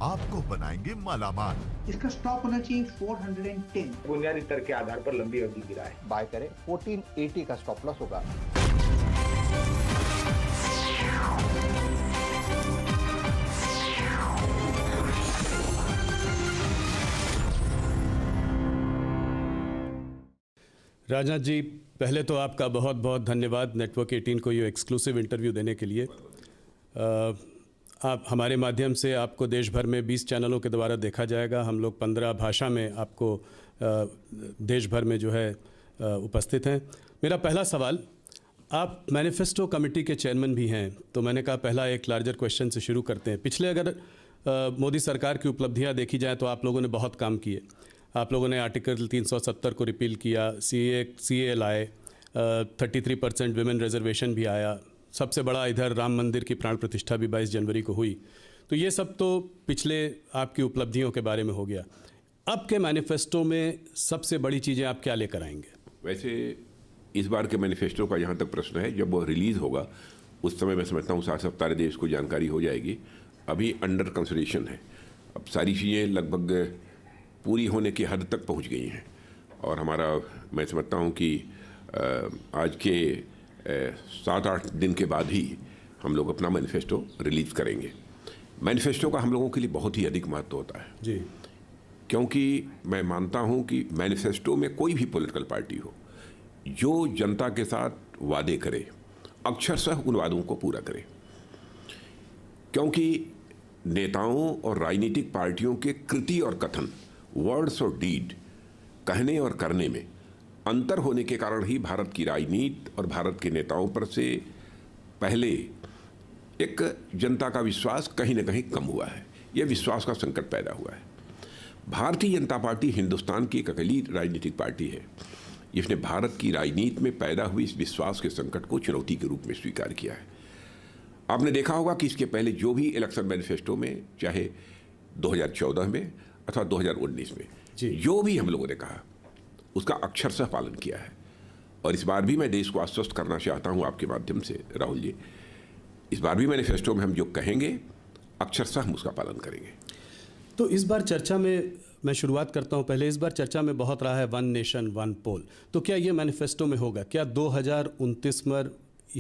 आपको बनाएंगे मालामाल। इसका स्टॉप होना चाहिए 410। बुनियादी स्तर के आधार पर लंबी अवधि गिरा है। बाय करें 1480 का स्टॉप लॉस होगा। राजनाथ जी, पहले तो आपका बहुत बहुत धन्यवाद नेटवर्क 18 को ये एक्सक्लूसिव इंटरव्यू देने के लिए। आप हमारे माध्यम से आपको देश भर में 20 चैनलों के द्वारा देखा जाएगा। हम लोग 15 भाषा में आपको देश भर में जो है उपस्थित हैं। मेरा पहला सवाल, आप मैनिफेस्टो कमेटी के चेयरमैन भी हैं, तो मैंने कहा पहला एक लार्जर क्वेश्चन से शुरू करते हैं। पिछले अगर मोदी सरकार की उपलब्धियां देखी जाए तो आप लोगों ने बहुत काम किए। आप लोगों ने आर्टिकल 370 को रिपील किया, CA लाए, 33% विमेन रिजर्वेशन भी आया, सबसे बड़ा इधर राम मंदिर की प्राण प्रतिष्ठा भी 22 जनवरी को हुई। तो ये सब तो पिछले आपकी उपलब्धियों के बारे में हो गया। अब के मैनिफेस्टो में सबसे बड़ी चीज़ें आप क्या लेकर आएंगे? वैसे इस बार के मैनिफेस्टो का यहाँ तक प्रश्न है, जब वो रिलीज़ होगा उस समय मैं समझता हूँ 7 सप्ताह देश को जानकारी हो जाएगी। अभी अंडर कंसिडरेशन है। अब सारी चीज़ें लगभग पूरी होने की हद तक पहुँच गई हैं और हमारा मैं समझता हूँ कि आज के 7-8 दिन के बाद ही हम लोग अपना मैनिफेस्टो रिलीज़ करेंगे। मैनिफेस्टो का हम लोगों के लिए बहुत ही अधिक महत्व होता है जी, क्योंकि मैं मानता हूं कि मैनिफेस्टो में कोई भी पॉलिटिकल पार्टी हो जो जनता के साथ वादे करे, अक्षरशः उन वादों को पूरा करे। क्योंकि नेताओं और राजनीतिक पार्टियों के कृति और कथन, वर्ड्स और डीड, कहने और करने में अंतर होने के कारण ही भारत की राजनीति और भारत के नेताओं पर से पहले एक जनता का विश्वास कहीं न कहीं कम हुआ है। यह विश्वास का संकट पैदा हुआ है। भारतीय जनता पार्टी हिंदुस्तान की एक अकेली राजनीतिक पार्टी है जिसने भारत की राजनीति में पैदा हुई इस विश्वास के संकट को चुनौती के रूप में स्वीकार किया है। आपने देखा होगा कि इसके पहले जो भी इलेक्शन मैनिफेस्टो में, चाहे 2014 में अथवा 2019 में, जो भी हम लोगों ने कहा उसका अक्षरशः पालन किया है। और इस बार भी मैं देश को आश्वस्त करना चाहता हूं आपके माध्यम से राहुल जी, इस बार भी मैनिफेस्टो में हम जो कहेंगे अक्षरशः हम उसका पालन करेंगे। तो इस बार चर्चा में मैं शुरुआत करता हूं। पहले इस बार चर्चा में बहुत रहा है वन नेशन वन पोल, तो क्या ये मैनिफेस्टो में होगा? क्या 2029 में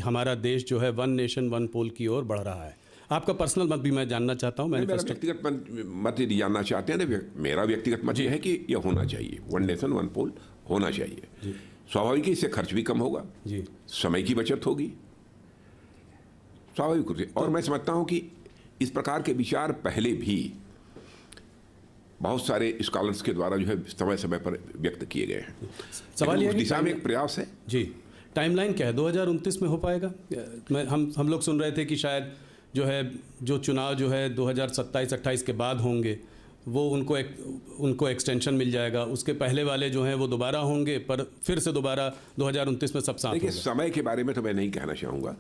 हमारा देश जो है वन नेशन वन पोल की ओर बढ़ रहा है? आपका पर्सनल मत भी मैं जानना चाहता हूं। मेरा व्यक्तिगत मत यदि जानना चाहते हैं तो मेरा व्यक्तिगत मत यह है कि यह होना चाहिए, वन नेशन वन पोल होना चाहिए। स्वाभाविक है, इससे खर्च भी कम होगा जी, समय की बचत होगी स्वाभाविक रूप से। और मैं समझता हूं कि इस प्रकार के विचार पहले भी बहुत सारे स्कॉलर्स के द्वारा जो है समय समय पर व्यक्त किए गए हैं। सवाल उस दिशा में एक प्रयास है जी। टाइमलाइन क्या है? 2029 में हो पाएगा? हम लोग सुन रहे थे कि शायद जो है जो चुनाव जो है 2027-28 के बाद होंगे वो उनको एक्सटेंशन मिल जाएगा। उसके पहले वाले जो हैं वो दोबारा होंगे, पर फिर से दोबारा 2029 में सब साथ। देखिए, समय के बारे में तो मैं नहीं कहना चाहूँगा,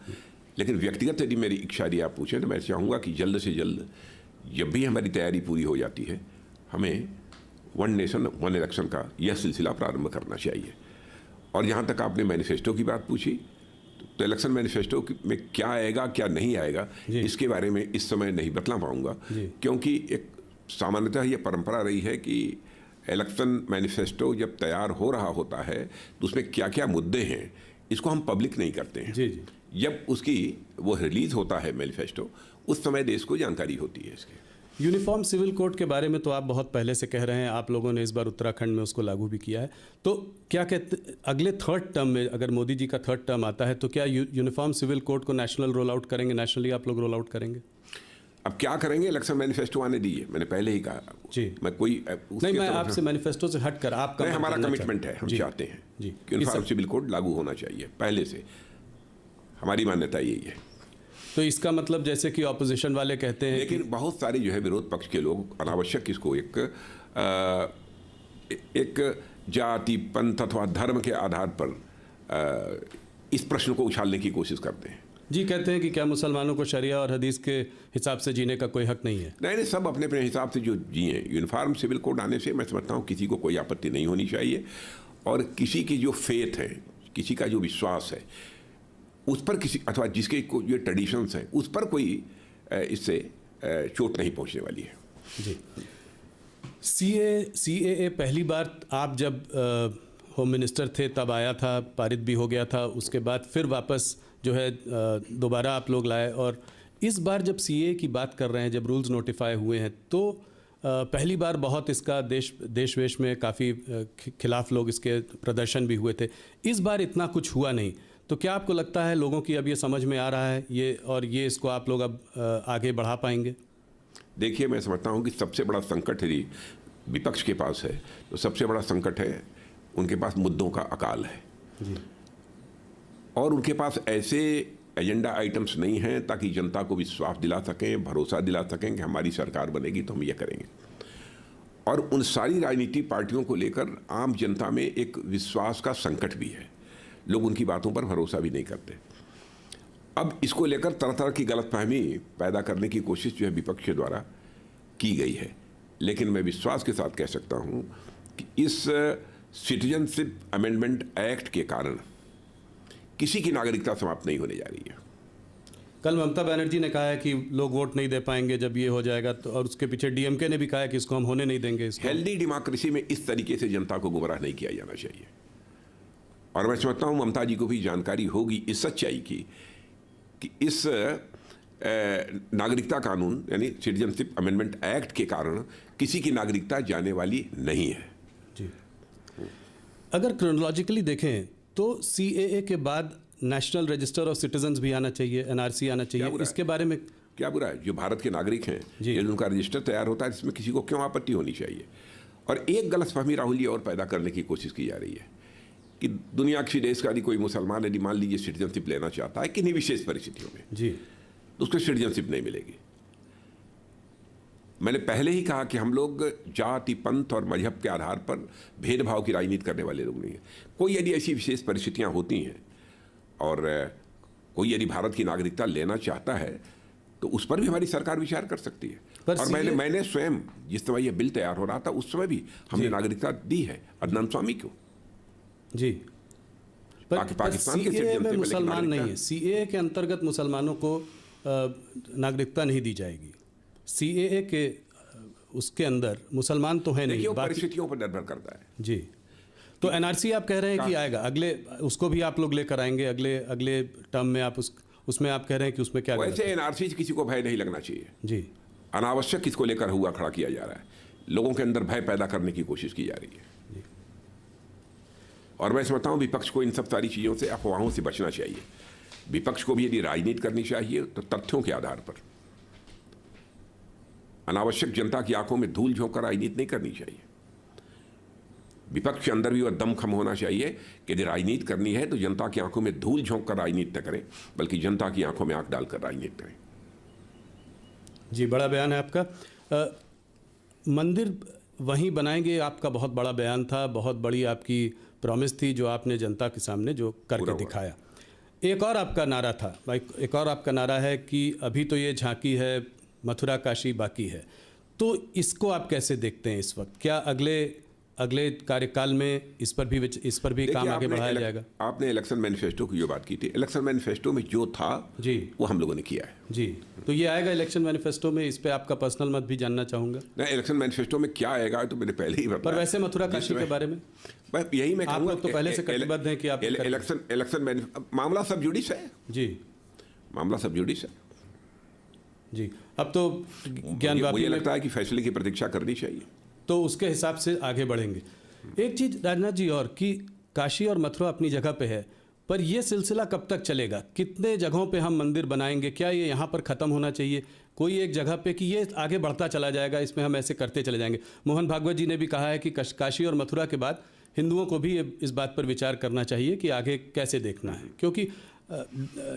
लेकिन व्यक्तिगत यदि मेरी इच्छा यदि आप पूछें तो मैं चाहूँगा कि जल्द से जल्द जब भी हमारी तैयारी पूरी हो जाती है हमें वन नेशन वन इलेक्शन का यह सिलसिला प्रारंभ करना चाहिए। और यहाँ तक आपने मैनिफेस्टो की बात पूछी, तो इलेक्शन मैनिफेस्टो में क्या आएगा क्या नहीं आएगा इसके बारे में इस समय नहीं बतला पाऊँगा, क्योंकि एक सामान्यतः ये परंपरा रही है कि इलेक्शन मैनिफेस्टो जब तैयार हो रहा होता है तो उसमें क्या क्या मुद्दे हैं इसको हम पब्लिक नहीं करते हैं। जब उसकी वो रिलीज़ होता है मैनिफेस्टो, उस समय देश को जानकारी होती है इसकी। यूनिफॉर्म सिविल कोड के बारे में तो आप बहुत पहले से कह रहे हैं, आप लोगों ने इस बार उत्तराखंड में उसको लागू भी किया है। तो क्या कहते अगले 3rd टर्म में, अगर मोदी जी का 3rd टर्म आता है, तो क्या यूनिफॉर्म सिविल कोड को नेशनल रोल आउट करेंगे? नेशनली आप लोग रोल आउट करेंगे? अब क्या करेंगे, इलेक्शन मैनिफेस्टो आने दीजिए। मैंने पहले ही कहा जी, मैं कोई नहीं, मैं आपसे मैनिफेस्टो से हटकर आपका हमारा कमिटमेंट है, हम चाहते हैं कि यूनिफॉर्म सिविल कोड लागू होना चाहिए। पहले से हमारी मान्यता यही है। तो इसका मतलब जैसे कि ऑपोजिशन वाले कहते हैं, लेकिन बहुत सारे जो है विरोध पक्ष के लोग अनावश्यक इसको एक जाति, पंथ अथवा धर्म के आधार पर इस प्रश्न को उछालने की कोशिश करते हैं। जी, कहते हैं कि क्या मुसलमानों को शरिया और हदीस के हिसाब से जीने का कोई हक नहीं है? नहीं, सब अपने अपने हिसाब से जो जिए। यूनिफॉर्म सिविल कोड आने से मैं समझता हूँ किसी को कोई आपत्ति नहीं होनी चाहिए, और किसी की जो फेथ है, किसी का जो विश्वास है उस पर किसी अथवा जिसके जो ट्रेडिशंस हैं उस पर कोई इससे चोट नहीं पहुंचने वाली है। जी, CAA पहली बार आप जब होम मिनिस्टर थे तब आया था, पारित भी हो गया था, उसके बाद फिर वापस जो है दोबारा आप लोग लाए, और इस बार जब CAA की बात कर रहे हैं, जब रूल्स नोटिफाई हुए हैं, तो पहली बार बहुत इसका देश वेश में काफ़ी खिलाफ लोग इसके प्रदर्शन भी हुए थे। इस बार इतना कुछ हुआ नहीं, तो क्या आपको लगता है लोगों की अब ये समझ में आ रहा है ये, और ये इसको आप लोग अब आगे बढ़ा पाएंगे? देखिए, मैं समझता हूँ कि सबसे बड़ा संकट यदि विपक्ष के पास है तो सबसे बड़ा संकट है उनके पास मुद्दों का अकाल है जी। और उनके पास ऐसे एजेंडा आइटम्स नहीं हैं ताकि जनता को विश्वास दिला सकें, भरोसा दिला सकें कि हमारी सरकार बनेगी तो हम ये करेंगे। और उन सारी राजनीतिक पार्टियों को लेकर आम जनता में एक विश्वास का संकट भी है, लोग उनकी बातों पर भरोसा भी नहीं करते। अब इसको लेकर तरह तरह की गलतफहमी पैदा करने की कोशिश जो है विपक्ष के द्वारा की गई है, लेकिन मैं विश्वास के साथ कह सकता हूँ कि इस सिटीजनशिप अमेंडमेंट एक्ट के कारण किसी की नागरिकता समाप्त नहीं होने जा रही है। कल ममता बनर्जी ने कहा है कि लोग वोट नहीं दे पाएंगे जब ये हो जाएगा, तो और उसके पीछे DMK ने भी कहा है कि इसको हम होने नहीं देंगे। इसको हेल्दी डेमोक्रेसी में इस तरीके से जनता को गुमराह नहीं किया जाना चाहिए। और मैं समझता हूँ ममता जी को भी जानकारी होगी इस सच्चाई की कि इस नागरिकता कानून यानी सिटीजनशिप अमेंडमेंट एक्ट के कारण किसी की नागरिकता जाने वाली नहीं है। जी, अगर क्रोनोलॉजिकली देखें तो CAA के बाद नेशनल रजिस्टर ऑफ सिटीजन्स भी आना चाहिए, NRC आना चाहिए, इसके बारे में क्या बुरा है? जो भारत के नागरिक हैं, यदि उनका रजिस्टर तैयार होता है, इसमें किसी को क्यों आपत्ति होनी चाहिए? और एक गलतफहमी राहुल जी और पैदा करने की कोशिश की जा रही है कि दुनिया किसी देश का यदि कोई मुसलमान यदि मान लीजिए सिटीजनशिप लेना चाहता है किन्हीं विशेष परिस्थितियों में जी, तो उसको सिटीजनशिप नहीं मिलेगी। मैंने पहले ही कहा कि हम लोग जाति, पंथ और मजहब के आधार पर भेदभाव की राजनीति करने वाले लोग नहीं हैं। कोई यदि ऐसी विशेष परिस्थितियां होती हैं और कोई यदि भारत की नागरिकता लेना चाहता है तो उस पर भी हमारी सरकार विचार कर सकती है। और मैंने स्वयं जिस समय यह बिल तैयार हो रहा था उस समय भी हमने नागरिकता दी है अदनान स्वामी को। जी, पर पाकिस्तान के CAA में मुसलमान नहीं है, CAA के अंतर्गत मुसलमानों को नागरिकता नहीं दी जाएगी। CAA के उसके अंदर मुसलमान तो है नहीं, परिस्थितियों पर निर्भर करता है। जी, तो NRC आप कह रहे हैं कि आएगा अगले, उसको भी आप लोग लेकर आएंगे अगले टर्म में, आप उसमें आप कह रहे हैं कि उसमें क्या? वैसे NRC से किसी को भय नहीं लगना चाहिए जी, अनावश्यक इसको लेकर हुआ खड़ा किया जा रहा है, लोगों के अंदर भय पैदा करने की कोशिश की जा रही है। और मैं समझता हूँ विपक्ष को इन सब सारी चीज़ों से, अफवाहों से बचना चाहिए। विपक्ष को भी यदि राजनीति करनी चाहिए तो तथ्यों के आधार पर, अनावश्यक जनता की आंखों में धूल झोंक कर राजनीति नहीं करनी चाहिए। विपक्ष के अंदर भी वह दमखम होना चाहिए कि यदि राजनीति करनी है तो जनता की आंखों में धूल झोंक कर राजनीति न करें, बल्कि जनता की आंखों में आंख डालकर राजनीति करें। जी, बड़ा बयान है आपका। मंदिर वहीं बनाएंगे, आपका बहुत बड़ा बयान था, बहुत बड़ी आपकी प्रॉमिस थी जो आपने जनता के सामने जो करके दिखाया। एक और आपका नारा था, एक और आपका नारा है कि अभी तो ये झांकी है, मथुरा काशी बाकी है। तो इसको आप कैसे देखते हैं इस वक्त? क्या अगले कार्यकाल में इस पर भी काम आगे बढ़ाया जाएगा? आपने इलेक्शन मैनिफेस्टो की जो बात की थी, इलेक्शन मैनिफेस्टो में जो था जी वो हम लोगों ने किया है। जी, तो ये आएगा इलेक्शन मैनिफेस्टो में, इस पे आपका पर्सनल मत भी जानना चाहूंगा। नहीं, इलेक्शन मैनिफेस्टो में क्या आएगा तो मैंने पहले ही बताया। पर वैसे मथुरा काशी के बारे में यही मैं आप लोग तो पहले से कटिबद्ध हैं कि आप इलेक्शन मामला सब जुडिस है जी, मामला सब जुडिस है जी। अब तो मुझे लगता है कि फैसले की प्रतीक्षा करनी चाहिए, तो उसके हिसाब से आगे बढ़ेंगे। एक चीज़ राजनाथ जी और कि काशी और मथुरा अपनी जगह पे है, पर ये सिलसिला कब तक चलेगा? कितने जगहों पे हम मंदिर बनाएंगे? क्या ये यहाँ पर ख़त्म होना चाहिए कोई एक जगह पे कि ये आगे बढ़ता चला जाएगा, इसमें हम ऐसे करते चले जाएंगे? मोहन भागवत जी ने भी कहा है कि काशी और मथुरा के बाद हिंदुओं को भी इस बात पर विचार करना चाहिए कि आगे कैसे देखना है, क्योंकि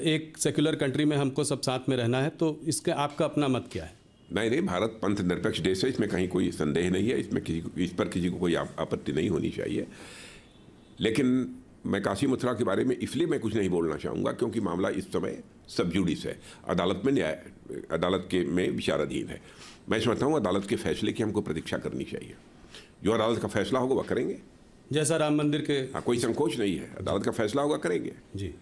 एक सेक्युलर कंट्री में हमको सब साथ में रहना है। तो इसका आपका अपना मत क्या है? नहीं, भारत पंथ निरपेक्ष देश है, इसमें कहीं कोई संदेह नहीं है, इस पर किसी को कोई आपत्ति नहीं होनी चाहिए। लेकिन मैं काशी मथुरा के बारे में इसलिए मैं कुछ नहीं बोलना चाहूँगा क्योंकि मामला इस समय सब जुडिस है, अदालत में विचाराधीन है। मैं समझता हूँ अदालत के फैसले की हमको प्रतीक्षा करनी चाहिए। जो अदालत का फैसला होगा वह करेंगे, जैसा राम मंदिर के। हाँ, कोई संकोच नहीं है, अदालत का फैसला होगा करेंगे जी।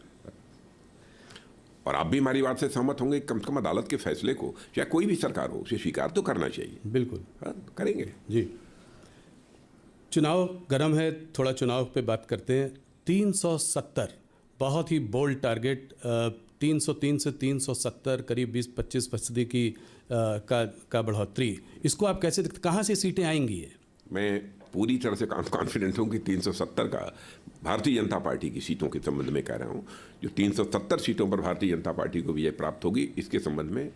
और आप भी हमारी बात से सहमत होंगे कि कम से कम अदालत के फैसले को चाहे कोई भी सरकार हो उसे स्वीकार तो करना चाहिए। बिल्कुल। हाँ, करेंगे जी। चुनाव गर्म है, थोड़ा चुनाव पे बात करते हैं। 370 बहुत ही बोल्ड टारगेट, 303 से 370 करीब 20-25% की का बढ़ोतरी, इसको आप कैसे देखते, कहाँ से सीटें आएंगी ये? मैं पूरी तरह से कॉन्फिडेंट हूँ कि 370 का भारतीय जनता पार्टी की सीटों के संबंध में कह रहा हूँ, जो 370 सीटों पर भारतीय जनता पार्टी को विजय प्राप्त होगी, इसके संबंध में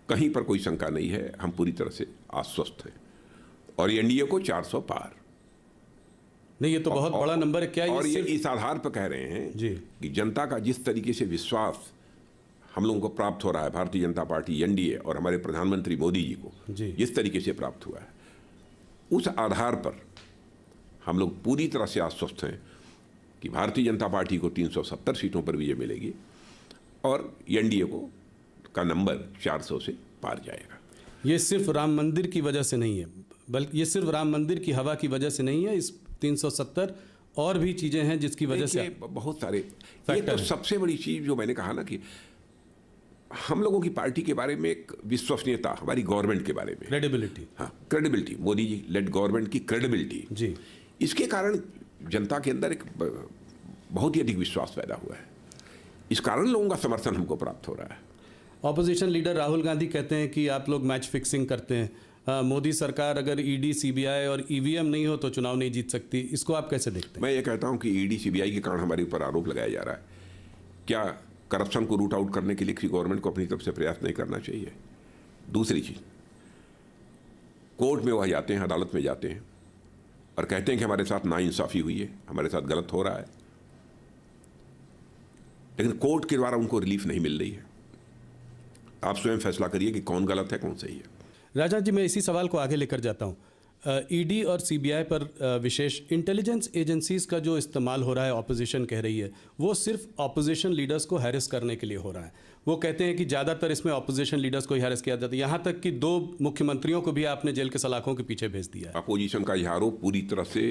कहीं पर कोई शंका नहीं है। हम पूरी तरह से आश्वस्त हैं। और एनडीए को 400 पार। नहीं, ये तो बहुत बड़ा नंबर है। क्या और ये सिर्फ इस आधार पर कह रहे हैं जी कि जनता का जिस तरीके से विश्वास हम लोगों को प्राप्त हो रहा है, भारतीय जनता पार्टी, एनडीए और हमारे प्रधानमंत्री मोदी जी को जी जिस तरीके से प्राप्त हुआ है, उस आधार पर हम लोग पूरी तरह से आश्वस्त हैं कि भारतीय जनता पार्टी को 370 सीटों पर विजय मिलेगी और एनडीए को का नंबर 400 से पार जाएगा। ये सिर्फ राम मंदिर की वजह से नहीं है, बल्कि ये सिर्फ राम मंदिर की हवा की वजह से नहीं है। इस 370 और भी चीज़ें हैं जिसकी वजह से बहुत सारे, ये तो सबसे बड़ी चीज़ जो मैंने कहा ना कि हम लोगों की पार्टी के बारे में एक विश्वसनीयता, हमारी गवर्नमेंट के बारे में क्रेडिबिलिटी, हाँ credibility, Modi ji lead government की क्रेडिबिलिटी जी, इसके कारण जनता के अंदर एक बहुत ही अधिक विश्वास पैदा हुआ है। इस कारण लोगों का समर्थन हमको प्राप्त हो रहा है। ऑपोजिशन लीडर राहुल गांधी कहते हैं कि आप लोग मैच फिक्सिंग करते हैं, मोदी सरकार अगर ईडी सीबीआई और ईवीएम नहीं हो तो चुनाव नहीं जीत सकती, इसको आप कैसे देखते हैं? मैं ये कहता हूँ कि ईडी सीबीआई के कारण हमारे ऊपर आरोप लगाया जा रहा है। क्या करप्शन को रूट आउट करने के लिए किसी गवर्नमेंट को अपनी तरफ से प्रयास नहीं करना चाहिए? दूसरी चीज, कोर्ट में वह जाते हैं, अदालत में जाते हैं और कहते हैं कि हमारे साथ नाइंसाफी हुई है, हमारे साथ गलत हो रहा है, लेकिन कोर्ट के द्वारा उनको रिलीफ नहीं मिल रही है। आप स्वयं फैसला करिए कि कौन गलत है कौन सही है। राजा जी, मैं इसी सवाल को आगे लेकर जाता हूँ। ईडी और सीबीआई पर विशेष इंटेलिजेंस एजेंसीज का जो इस्तेमाल हो रहा है, ऑपोजिशन कह रही है, वो सिर्फ ऑपोजिशन लीडर्स को हैरेस करने के लिए हो रहा है। वो कहते हैं कि ज़्यादातर इसमें ऑपोजिशन लीडर्स को ही हैरेस किया जाता है, यहाँ तक कि 2 मुख्यमंत्रियों को भी आपने जेल के सलाखों के पीछे भेज दिया है। अपोजिशन का यह आरोप पूरी तरह से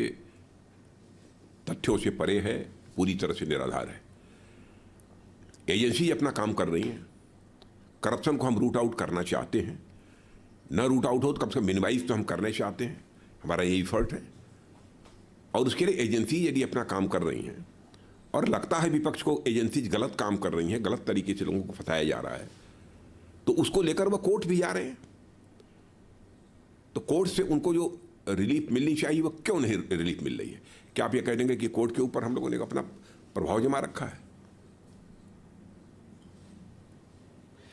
तथ्यों से परे है, पूरी तरह से निराधार है। एजेंसी अपना काम कर रही हैं। करप्शन को हम रूट आउट करना चाहते हैं, न रूट आउट हो तो कम से कम मिनिमाइज तो हम करना चाहते हैं, हमारा ये एफर्ट है। और उसके लिए एजेंसी यदि अपना काम कर रही हैं और लगता है विपक्ष को एजेंसी गलत काम कर रही हैं, गलत तरीके से लोगों को फंसाया जा रहा है, तो उसको लेकर वह कोर्ट भी जा रहे हैं। तो कोर्ट से उनको जो रिलीफ मिलनी चाहिए वो क्यों नहीं रिलीफ मिल रही है? क्या आप ये कह देंगे कि कोर्ट के ऊपर हम लोगों ने अपना प्रभाव जमा रखा है?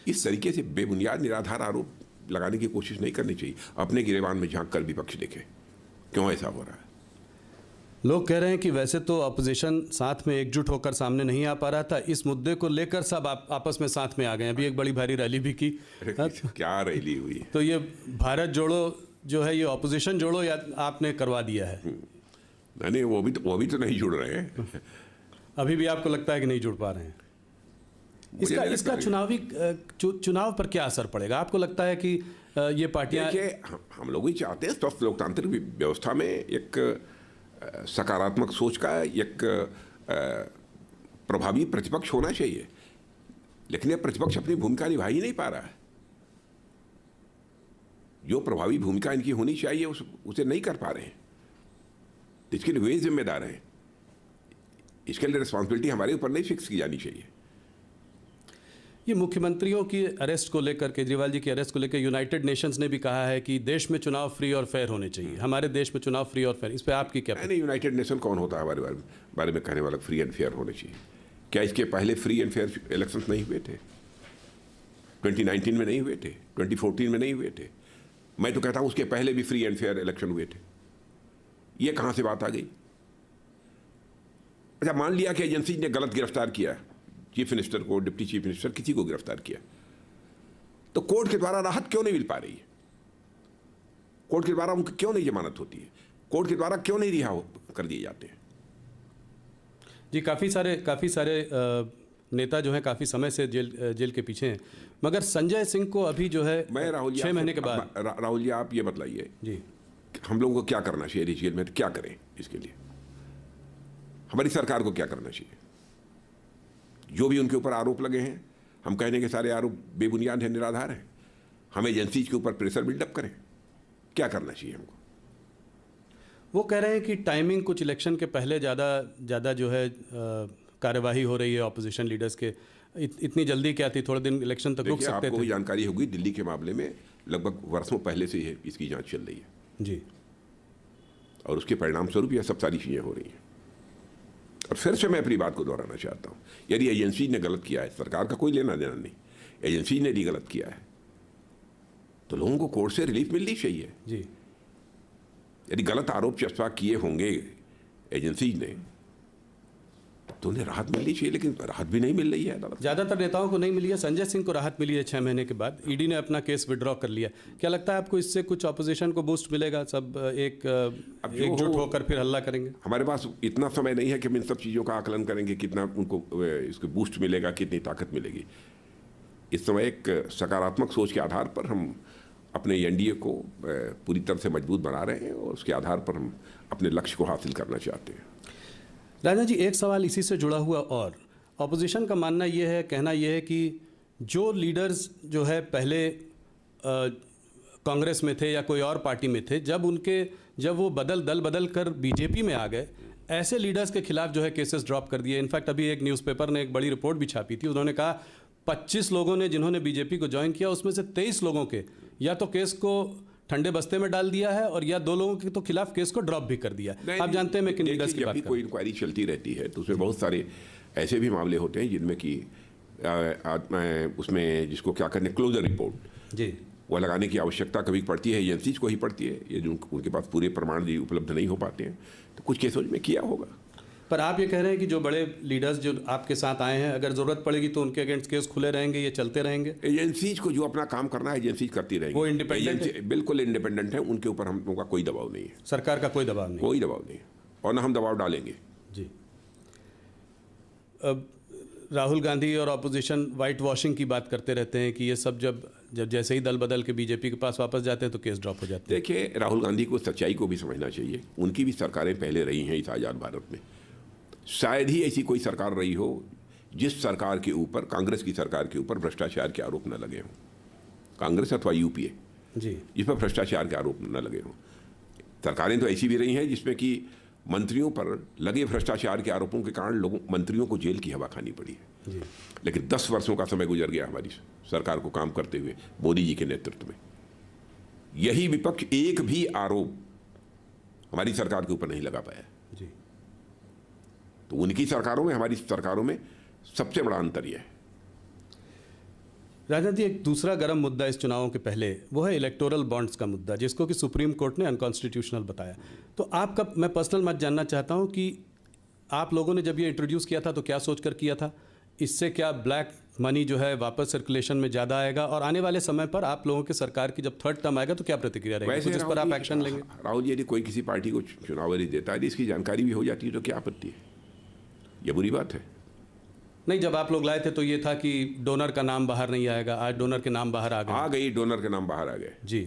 इस तरीके से बेबुनियाद निराधार आरोप लगाने की कोशिश नहीं करनी चाहिए। अपने गिरेबान में झांक कर विपक्ष देखे क्यों ऐसा हो रहा है। लोग कह रहे हैं कि वैसे तो अपोजिशन साथ में एकजुट होकर सामने नहीं आ पा रहा था, इस मुद्दे को लेकर सब आपस में साथ में आ गए। अभी एक बड़ी भारी रैली भी की। क्या रैली हुई? तो ये भारत जोड़ो जो है, ये ऑपोजिशन जोड़ो या आपने करवा दिया है? नहीं, वो भी तो नहीं जुड़ रहे हैं। अभी भी आपको लगता है कि नहीं जुड़ पा रहे हैं? इसका चुनाव पर क्या असर पड़ेगा? आपको लगता है कि ये पार्टियां, देखिए हम लोग भी चाहते हैं स्वस्थ लोकतांत्रिक व्यवस्था में एक सकारात्मक सोच का एक प्रभावी प्रतिपक्ष होना चाहिए, लेकिन यह प्रतिपक्ष अपनी भूमिका निभा ही नहीं पा रहा है। जो प्रभावी भूमिका इनकी होनी चाहिए उसे नहीं कर पा रहे हैं। इसके लिए वे जिम्मेदार हैं। इसके लिए रिस्पॉन्सिबिलिटी हमारे ऊपर नहीं फिक्स की जानी चाहिए। ये मुख्यमंत्रियों की अरेस्ट को लेकर, केजरीवाल जी की अरेस्ट को लेकर यूनाइटेड नेशंस ने भी कहा है कि देश में चुनाव फ्री और फेयर होने चाहिए। हमारे देश में चुनाव फ्री और फेयर, इस पे आपकी क्या? नहीं, यूनाइटेड नेशन कौन होता है हमारे बारे में कहने वाला फ्री एंड फेयर होने चाहिए? क्या इसके पहले फ्री एंड फेयर इलेक्शंस नहीं हुए थे? 2019 में नहीं हुए थे? 2014 में नहीं हुए थे? मैं तो कहता हूं उसके पहले भी फ्री एंड फेयर इलेक्शन हुए थे। ये कहां से बात आ गई? अच्छा, मान लिया कि एजेंसी ने गलत गिरफ्तार किया, चीफ मिनिस्टर को, डिप्टी चीफ मिनिस्टर, किसी को गिरफ्तार किया, तो कोर्ट के द्वारा राहत क्यों नहीं मिल पा रही है? कोर्ट के द्वारा उनको क्यों नहीं जमानत होती है? कोर्ट के द्वारा क्यों नहीं रिहा कर दिए जाते हैं? जी, काफ़ी सारे नेता जो हैं काफ़ी समय से जेल के पीछे हैं, मगर संजय सिंह को अभी जो है मैं राहुल जी 6 महीने के बाद। राहुल जी, आप ये बताइए जी, हम लोगों को क्या करना चाहिए जेल में? क्या करें इसके लिए? हमारी सरकार को क्या करना चाहिए? जो भी उनके ऊपर आरोप लगे हैं, हम कहने के सारे आरोप बेबुनियाद हैं, निराधार हैं। हम एजेंसीज के ऊपर प्रेशर बिल्डअप करें? क्या करना चाहिए हमको? वो कह रहे हैं कि टाइमिंग कुछ इलेक्शन के पहले ज़्यादा जो है कार्यवाही हो रही है ऑपोजिशन लीडर्स के। इतनी जल्दी क्या थी? थोड़े दिन इलेक्शन तक रुक सकते आपको थे। भी जानकारी होगी, दिल्ली के मामले में लगभग वर्षों पहले से इसकी जांच चल रही है जी, और उसके परिणाम स्वरूप यह सब सारी चीज़ें हो रही हैं। और फिर से मैं अपनी बात को दोहराना चाहता हूँ, यदि एजेंसी ने गलत किया है, सरकार का कोई लेना देना नहीं, एजेंसी ने यदि गलत किया है तो लोगों को कोर्ट से रिलीफ मिलनी चाहिए जी। यदि गलत आरोप चस्पा किए होंगे एजेंसी ने तो उन्हें राहत मिलनी चाहिए, लेकिन राहत भी नहीं मिल रही है अदालत। ज़्यादातर नेताओं को नहीं मिली है। संजय सिंह को राहत मिली है 6 महीने के बाद। ईडी ने अपना केस विड्रॉ कर लिया। क्या लगता है आपको इससे कुछ ऑपोजिशन को बूस्ट मिलेगा? सब एकजुट होकर फिर हल्ला करेंगे? हमारे पास इतना समय नहीं है कि हम इन सब चीज़ों का आकलन करेंगे, कितना उनको इसको बूस्ट मिलेगा, कितनी ताकत मिलेगी। इस समय एक सकारात्मक सोच के आधार पर हम अपने एनडीए को पूरी तरह से मजबूत बना रहे हैं और उसके आधार पर हम अपने लक्ष्य को हासिल करना चाहते हैं। राजा जी, एक सवाल इसी से जुड़ा हुआ और ऑपोजिशन का मानना ये है, कहना ये है कि जो लीडर्स जो है पहले कांग्रेस में थे या कोई और पार्टी में थे, जब वो दल बदल कर बीजेपी में आ गए, ऐसे लीडर्स के खिलाफ जो है केसेस ड्रॉप कर दिए। इनफैक्ट अभी एक न्यूज़पेपर ने एक बड़ी रिपोर्ट भी छापी थी। उन्होंने कहा 25 लोगों ने जिन्होंने बीजेपी को ज्वाइन किया, उसमें से 23 लोगों के या तो केस को ठंडे बस्ते में डाल दिया है और या 2 लोगों के तो खिलाफ केस को ड्रॉप भी कर दिया। आप जानते हैं मैं किन लीडर्स की बात कर रहा हूं। कोई इंक्वायरी चलती रहती है तो उसमें बहुत सारे ऐसे भी मामले होते हैं जिनमें कि उसमें जिसको क्या करने क्लोजर रिपोर्ट जी, वो लगाने की आवश्यकता कभी पड़ती है, एजेंसीज को ही पड़ती है। ये जो उनके पास पूरे प्रमाण भी उपलब्ध नहीं हो पाते हैं तो कुछ केसों में किया होगा। पर आप ये कह रहे हैं कि जो बड़े लीडर्स जो आपके साथ आए हैं, अगर ज़रूरत पड़ेगी तो उनके अगेंस्ट केस खुले रहेंगे, ये चलते रहेंगे? एजेंसीज को जो अपना काम करना है एजेंसीज करती रहेंगी। वो इंडिपेंडेंट है? बिल्कुल इंडिपेंडेंट है, उनके ऊपर हम लोगों का कोई दबाव नहीं है। सरकार का कोई दबाव नहीं? कोई दबाव नहीं और ना हम दबाव डालेंगे। जी। अब राहुल गांधी और ऑपोजिशन वाइट वॉशिंग की बात करते रहते हैं कि ये सब जब जैसे ही दल बदल के बीजेपी के पास वापस जाते हैं तो केस ड्रॉप हो जाते हैं। देखिए, राहुल गांधी को सच्चाई को भी समझना चाहिए। उनकी भी सरकारें पहले रही हैं इस आज़ाद भारत में। शायद ही ऐसी कोई सरकार रही हो जिस सरकार के ऊपर, कांग्रेस की सरकार के ऊपर भ्रष्टाचार के आरोप न लगे हों। कांग्रेस अथवा यूपीए जी, जिस पर भ्रष्टाचार के आरोप न लगे हों। सरकारें तो ऐसी भी रही हैं जिसमें कि मंत्रियों पर लगे भ्रष्टाचार के आरोपों के कारण मंत्रियों को जेल की हवा खानी पड़ी है जी। लेकिन 10 वर्षों का समय गुजर गया हमारी सरकार को काम करते हुए मोदी जी के नेतृत्व में। यही विपक्ष एक भी आरोप हमारी सरकार के ऊपर नहीं लगा पाया जी। तो उनकी सरकारों में हमारी सरकारों में सबसे बड़ा अंतर यह है। राजनाथ जी, एक दूसरा गर्म मुद्दा इस चुनावों के पहले वो है इलेक्टोरल बॉन्ड्स का मुद्दा, जिसको कि सुप्रीम कोर्ट ने अनकॉन्स्टिट्यूशनल बताया। तो आपका मैं पर्सनल मत जानना चाहता हूं कि आप लोगों ने जब ये इंट्रोड्यूस किया था तो क्या सोचकर किया था? इससे क्या ब्लैक मनी जो है वापस सर्कुलेशन में ज़्यादा आएगा? और आने वाले समय पर आप लोगों की सरकार की जब 3rd टर्म आएगा तो क्या प्रतिक्रिया रहेगी? जिस पर आप एक्शन लेंगे? राहुल जी, यदि कोई किसी पार्टी को चुनाव देता है, इसकी जानकारी भी हो जाती है तो क्या आपत्ति है? यह बुरी बात है? नहीं, जब आप लोग लाए थे तो ये था कि डोनर का नाम बाहर नहीं आएगा। आज डोनर के नाम बाहर आ गए। डोनर के नाम बाहर आ गए जी।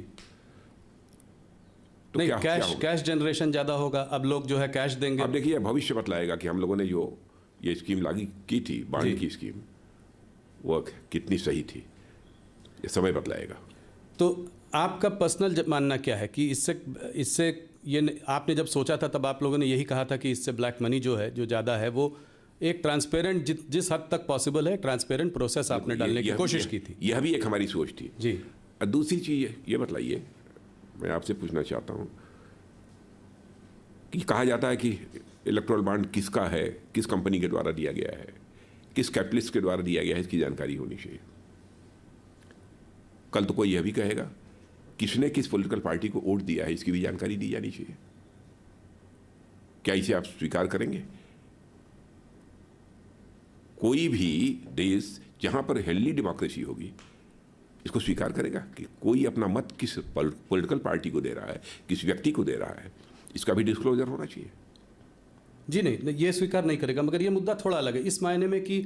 तो नहीं, क्या कैश जनरेशन ज़्यादा होगा। अब लोग जो है कैश देंगे। अब देखिए, भविष्य बतलाएगा कि हम लोगों ने जो ये स्कीम लागू की थी, बांड की स्कीम, वो कितनी सही थी, ये समय बतलाएगा। तो आपका पर्सनल मानना क्या है कि इससे ये आपने जब सोचा था तब आप लोगों ने यही कहा था कि इससे ब्लैक मनी जो है, जो ज़्यादा है, वो एक ट्रांसपेरेंट जिस हद तक पॉसिबल है ट्रांसपेरेंट प्रोसेस आपने डालने की कोशिश की थी। यह भी एक हमारी सोच थी जी। और दूसरी चीज़ ये बताइए, मैं आपसे पूछना चाहता हूँ कि कहा जाता है कि इलेक्टोरल बॉन्ड किसका है, किस कंपनी के द्वारा दिया गया है, किस कैपिटलिस्ट के द्वारा दिया गया है, इसकी जानकारी होनी चाहिए। कल तो कोई यह भी कहेगा किसने किस पॉलिटिकल पार्टी को वोट दिया है, इसकी भी जानकारी दी जानी चाहिए। क्या इसे आप स्वीकार करेंगे? कोई भी देश जहां पर हेल्दी डेमोक्रेसी होगी इसको स्वीकार करेगा कि कोई अपना मत किस पॉलिटिकल पार्टी को दे रहा है, किस व्यक्ति को दे रहा है, इसका भी डिस्क्लोजर होना चाहिए। जी नहीं, ये स्वीकार नहीं करेगा। मगर ये मुद्दा थोड़ा अलग है इस मायने में कि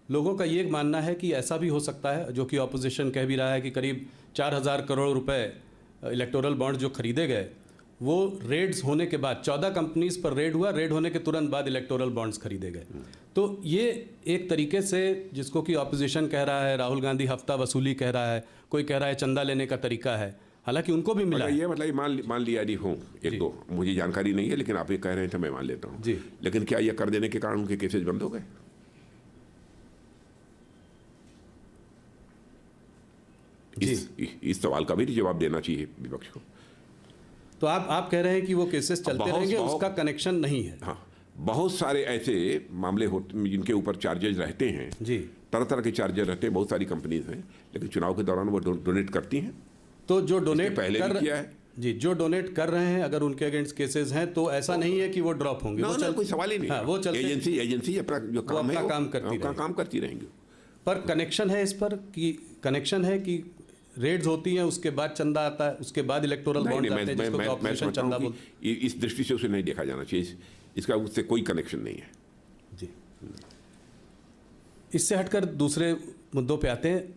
लोगों का ये मानना है कि ऐसा भी हो सकता है, जो कि ऑपोजिशन कह भी रहा है, कि करीब 4000 करोड़ रुपए इलेक्टोरल बॉन्ड जो खरीदे गए वो रेड्स होने के बाद 14 कंपनीज पर रेड हुआ, रेड होने के तुरंत बाद इलेक्टोरल बॉन्ड्स खरीदे गए। तो ये एक तरीके से, जिसको कि ऑपोजिशन कह रहा है, राहुल गांधी हफ्ता वसूली कह रहा है, कोई कह रहा है चंदा लेने का तरीका है, हालांकि उनको भी मिला है। ये मतलब मान लिया नहीं हूँ, एक दो मुझे जानकारी नहीं है, लेकिन आप ये कह रहे हैं तो मैं मान लेता हूँ। लेकिन क्या ये कर देने के कारण उनके केसेज बंद हो गए? इस सवाल का भी जवाब देना चाहिए विपक्ष को। तो आप कह रहे हैं कि वो केसेस चलते रहेंगे, उसका कनेक्शन नहीं है? हाँ, बहुत सारे ऐसे मामले होते जिनके ऊपर चार्जेज रहते हैं जी, तरह तरह के चार्जेस रहते हैं, बहुत सारी कंपनीज हैं, लेकिन चुनाव के दौरान वो डोनेट करती हैं। तो जो डोनेट पहले भी किया है जी, जो डोनेट कर रहे हैं, अगर उनके अगेंस्ट केसेस हैं तो ऐसा नहीं है कि वो ड्रॉप होंगे। वो कोई सवाल ही नहीं। हाँ, वो चलते, एजेंसी अपना जो काम है काम करती रहेंगे। पर कनेक्शन है इस पर कि कनेक्शन है कि रेड्स होती हैं, उसके बाद चंदा आता है, उसके बाद इलेक्टोरल बॉन्ड आते हैं, जिसको ऑपोजिशन चंदा बोलते हैं। इस दृष्टि से उसे नहीं देखा जाना चाहिए, इसका उससे कोई कनेक्शन नहीं है जी। इससे हटकर दूसरे मुद्दों पे आते हैं।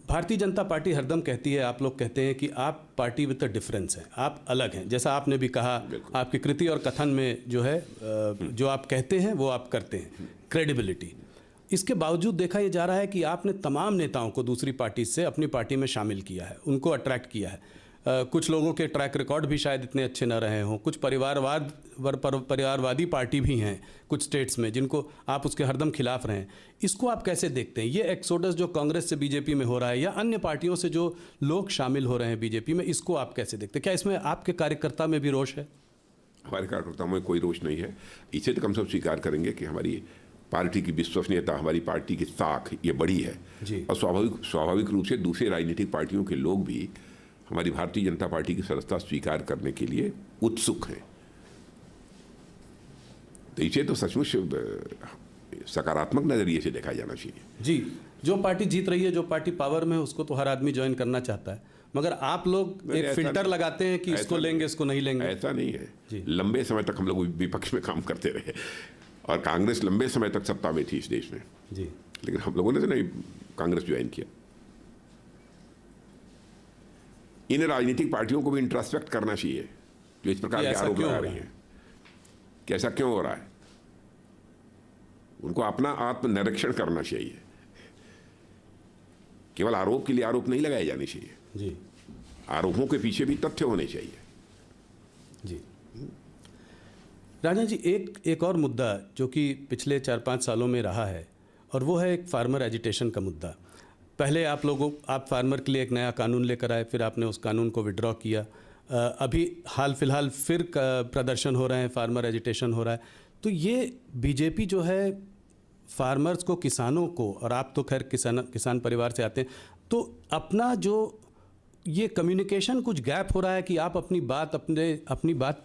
भारतीय जनता पार्टी हरदम कहती है, आप लोग कहते हैं कि आप पार्टी विद द डिफरेंस हैं, आप अलग हैं। जैसा आपने भी कहा, आपकी कृति और कथन में जो है, जो आप कहते हैं वो आप करते हैं, क्रेडिबिलिटी। इसके बावजूद देखा ये जा रहा है कि आपने तमाम नेताओं को दूसरी पार्टी से अपनी पार्टी में शामिल किया है, उनको अट्रैक्ट किया है। कुछ लोगों के ट्रैक रिकॉर्ड भी शायद इतने अच्छे न रहे हों, कुछ परिवारवादी पार्टी भी हैं कुछ स्टेट्स में, जिनको आप उसके हरदम खिलाफ रहे हैं। इसको आप कैसे देखते हैं? ये एक्सोडस जो कांग्रेस से बीजेपी में हो रहा है, या अन्य पार्टियों से जो लोग शामिल हो रहे हैं बीजेपी में, इसको आप कैसे देखते हैं? क्या इसमें आपके कार्यकर्ता में भी रोष है? हमारे कार्यकर्ताओं में कोई रोष नहीं है। इसे तो हम सब स्वीकार करेंगे कि हमारी पार्टी की विश्वसनीयता, हमारी पार्टी की साख ये बड़ी है जी। और स्वाभाविक रूप से दूसरे राजनीतिक पार्टियों के लोग भी हमारी भारतीय जनता पार्टी की सदस्यता स्वीकार करने के लिए उत्सुक हैं। तो इसे तो सचमुच सकारात्मक नजरिए से देखा जाना चाहिए। जी, जो पार्टी जीत रही है, जो पार्टी पावर में है, उसको तो हर आदमी ज्वाइन करना चाहता है, मगर आप लोग एक फिल्टर लगाते हैं कि इसको लेंगे, इसको नहीं लेंगे। ऐसा नहीं है। लंबे समय तक हम लोग विपक्ष में काम करते रहे और कांग्रेस लंबे समय तक सत्ता में थी इस देश में जी, लेकिन हम लोगों ने तो नहीं कांग्रेस ज्वाइन किया। इन राजनीतिक पार्टियों को भी इंट्रोस्पेक्ट करना चाहिए जो इस प्रकार के आरोप लगा रही हैं कि ऐसा क्यों हो रहा है। उनको अपना आत्मनिरीक्षण करना चाहिए। केवल आरोप के लिए आरोप नहीं लगाए जाने चाहिए जी, आरोपों के पीछे भी तथ्य होने चाहिए जी। राजा जी, एक और मुद्दा जो कि पिछले 4-5 सालों में रहा है, और वो है एक फार्मर एजिटेशन का मुद्दा। पहले आप फार्मर के लिए एक नया कानून लेकर आए, फिर आपने उस कानून को विड्रॉ किया। अभी हाल फिलहाल फिर प्रदर्शन हो रहे हैं, फार्मर एजिटेशन हो रहा है। तो ये बीजेपी जो है फार्मर्स को, किसानों को, और आप तो खैर किसान परिवार से आते हैं, तो अपना जो ये कम्युनिकेशन कुछ गैप हो रहा है कि आप अपनी बात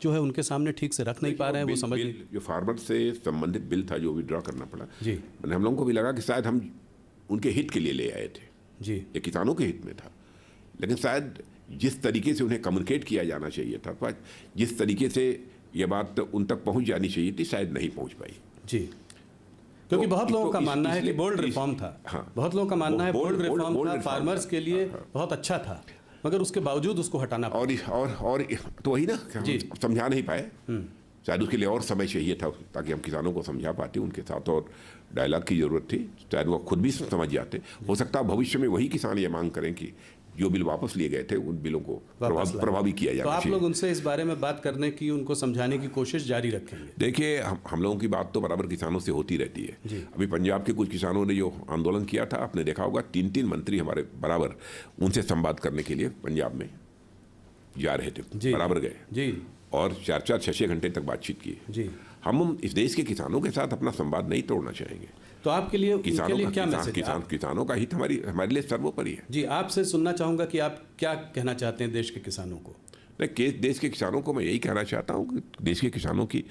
जो है उनके सामने ठीक से रख नहीं पा रहे हैं। वो समझ जो फार्मर से संबंधित बिल था जो विड्रॉ करना पड़ा जी, मैंने हम लोगों को भी लगा कि शायद हम उनके हित के लिए ले आए थे जी, ये किसानों के हित में था, लेकिन शायद जिस तरीके से उन्हें कम्युनिकेट किया जाना चाहिए था, जिस तरीके से ये बात उन तक पहुंच जानी चाहिए थी, शायद नहीं पहुंच पाई जी। क्योंकि बहुत लोगों का मानना है कि बोल्ड रिफॉर्म था। हाँ, बहुत लोगों का मानना है बोल्ड रिफॉर्म था, फार्मर्स के लिए बहुत अच्छा था, मगर उसके बावजूद उसको हटाना पड़ा। और तो वही ना, समझा नहीं पाए। शायद उसके लिए और समय चाहिए था ताकि हम किसानों को समझा पाते, उनके साथ और डायलॉग की जरूरत थी। शायद वो खुद भी समझ जाते। हो सकता है भविष्य में वही किसान ये मांग करें कि जो बिल वापस लिए गए थे उन बिलों को प्रभावी किया जाना चाहिए। तो आप लोग उनसे इस बारे में बात करने की, उनको समझाने की कोशिश जारी रखेंगे? देखिए, हम लोगों की बात तो बराबर किसानों से होती रहती है। अभी पंजाब के कुछ किसानों ने जो आंदोलन किया था, आपने देखा होगा, 3-3 मंत्री हमारे बराबर उनसे संवाद करने के लिए पंजाब में जा रहे थे, बराबर गए जी, और 4-4, 6-6 घंटे तक बातचीत की जी। हम इस देश के किसानों के साथ अपना संवाद नहीं तोड़ना चाहेंगे। तो आपके लिए क्या मैसेज? किसानों का हित हमारे लिए सर्वोपरि है जी। आपसे सुनना चाहूँगा कि आप क्या कहना चाहते हैं देश के किसानों को? नहीं, देश के किसानों को मैं यही कहना चाहता हूँ कि देश के किसानों की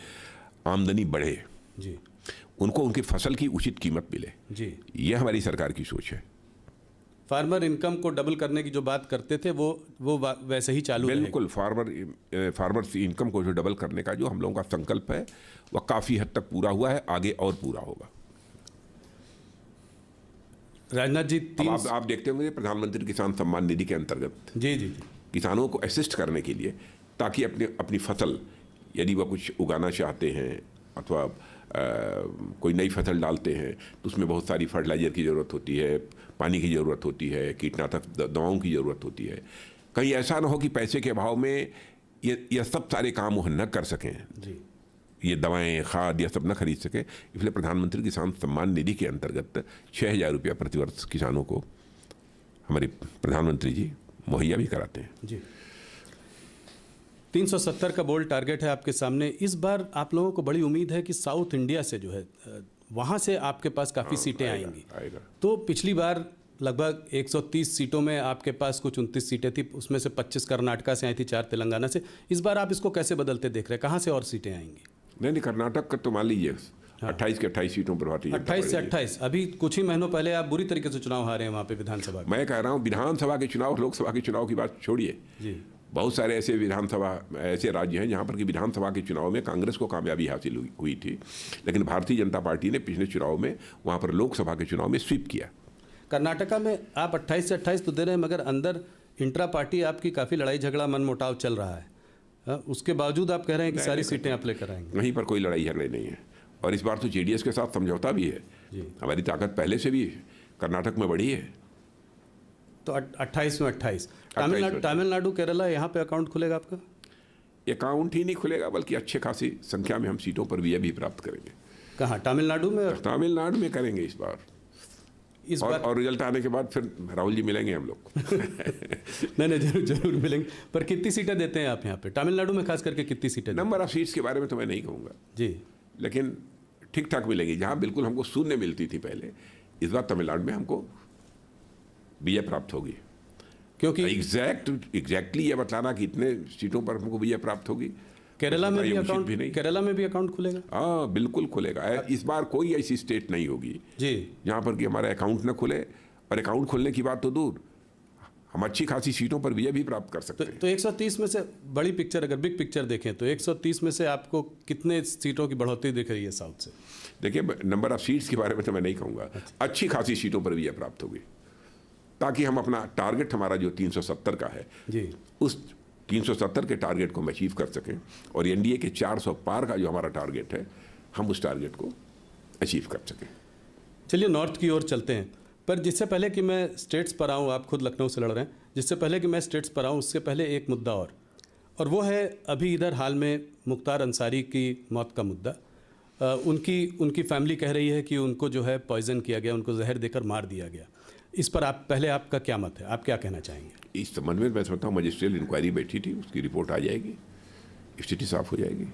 आमदनी बढ़े जी, उनको उनकी फसल की उचित कीमत मिले जी। ये हमारी सरकार की सोच है। फार्मर इनकम को डबल करने की जो बात करते थे वो वैसे ही चालू है। बिल्कुल, फार्मर इनकम को जो डबल करने का जो हम लोगों का संकल्प है वह काफ़ी हद तक पूरा हुआ है, आगे और पूरा होगा। राजनाथ जी, आप देखते होंगे प्रधानमंत्री किसान सम्मान निधि के अंतर्गत जी जी जी किसानों को असिस्ट करने के लिए ताकि अपनी फसल, यदि वह कुछ उगाना चाहते हैं अथवा कोई नई फसल डालते हैं तो उसमें बहुत सारी फर्टिलाइज़र की ज़रूरत होती है, पानी की ज़रूरत होती है, कीटनाशक दवाओं की ज़रूरत होती है। कहीं ऐसा ना हो कि पैसे के अभाव में ये सब सारे काम वो न कर सकें जी। ये दवाएं, खाद, यह सब न खरीद सकें। इसलिए प्रधानमंत्री किसान सम्मान निधि के अंतर्गत 6,000 रुपया प्रतिवर्ष किसानों को हमारे प्रधानमंत्री जी मुहैया भी कराते हैं। जी। 370 का बोल्ड टारगेट है आपके सामने। इस बार आप लोगों को बड़ी उम्मीद है कि साउथ इंडिया से जो है वहाँ से आपके पास काफ़ी सीटें आएंगी। तो पिछली बार लगभग 130 सीटों में आपके पास कुछ 29 सीटें थी, उसमें से 25 कर्नाटका से आई थी, 4 तेलंगाना से। इस बार आप इसको कैसे बदलते देख रहे हैं? कहाँ से और सीटें आएंगी? नहीं, कर्नाटक का तो मान लीजिए 28 के 28 सीटों पर भारतीय 28 से 28। अभी कुछ ही महीनों पहले आप बुरी तरीके से चुनाव हारे हैं वहाँ पे विधानसभा। मैं कह रहा हूँ विधानसभा के चुनाव, लोकसभा के चुनाव की बात छोड़िए जी। बहुत सारे ऐसे राज्य हैं जहाँ पर कि विधानसभा के चुनाव में कांग्रेस को कामयाबी हासिल हुई थी, लेकिन भारतीय जनता पार्टी ने पिछले चुनाव में वहाँ पर लोकसभा के चुनाव में स्वीप किया। कर्नाटका में आप 28 से 28 तो दे रहे हैं, मगर अंदर इंट्रा पार्टी आपकी काफ़ी लड़ाई झगड़ा मन मुटाव चल रहा है। उसके बावजूद आप कह रहे हैं कि सारी सीटें आप लेकर आएंगे। वहीं पर कोई लड़ाई झगड़े नहीं है, और इस बार तो जेडीएस के साथ समझौता भी है। हमारी ताकत पहले से भी कर्नाटक में बढ़ी है। तो 28 में 28। तमिलनाडु, केरला, यहाँ पे अकाउंट खुलेगा आपका? अकाउंट ही नहीं खुलेगा, बल्कि अच्छे खासी संख्या में हम सीटों पर विजय भी प्राप्त करेंगे। कहाँ? तमिलनाडु में? तमिलनाडु में करेंगे इस बार। और रिजल्ट आने के बाद फिर राहुल जी मिलेंगे हम लोग। नहीं, जरूर मिलेंगे। पर कितनी सीटें देते हैं आप यहाँ पे तमिलनाडु में, खास करके कितनी सीटें? नंबर ऑफ सीट्स के बारे में तो मैं नहीं कहूँगा जी, लेकिन ठीक ठाक मिलेंगी। जहाँ बिल्कुल हमको शून्य मिलती थी पहले, इस बार तमिलनाडु में हमको विजय प्राप्त होगी। क्योंकि एग्जैक्टली ये बताना कि इतने सीटों पर हमको विजय प्राप्त होगी। केरला में भी अकाउंट खुलेगा? हाँ, बिल्कुल खुलेगा। इस बार कोई ऐसी स्टेट नहीं होगी जी जहाँ पर कि हमारा अकाउंट न खुले, और अकाउंट खुलने की बात तो दूर, हम अच्छी खासी सीटों पर विजय भी प्राप्त कर सकते हैं। तो 130 में से बड़ी पिक्चर, अगर बिग पिक्चर देखें तो 130 में से आपको कितने सीटों की बढ़ोतरी दिख रही है साउथ से? देखिए, नंबर ऑफ सीट्स के बारे में तो मैं नहीं कहूँगा। अच्छी खासी सीटों पर विजय प्राप्त होगी, ताकि हम अपना टारगेट, हमारा जो 370 का है जी, उस 370 के टारगेट को हम अचीव कर सकें, और एनडीए के 400 पार का जो हमारा टारगेट है, हम उस टारगेट को अचीव कर सकें। चलिए नॉर्थ की ओर चलते हैं। पर जिससे पहले कि मैं स्टेट्स पर आऊँ, आप खुद लखनऊ से लड़ रहे हैं, जिससे पहले कि मैं स्टेट्स पर आऊँ उससे पहले एक मुद्दा और वो है अभी इधर हाल में मुख्तार अंसारी की मौत का मुद्दा। उनकी फैमिली कह रही है कि उनको जो है पॉइजन किया गया, उनको जहर देकर मार दिया गया। इस पर पहले आपका क्या मत है, आप क्या कहना चाहेंगे? इस संबंध में मैं समझता हूँ मजिस्ट्रियल इंक्वायरी बैठी थी, उसकी रिपोर्ट आ जाएगी, स्थिति साफ हो जाएगी।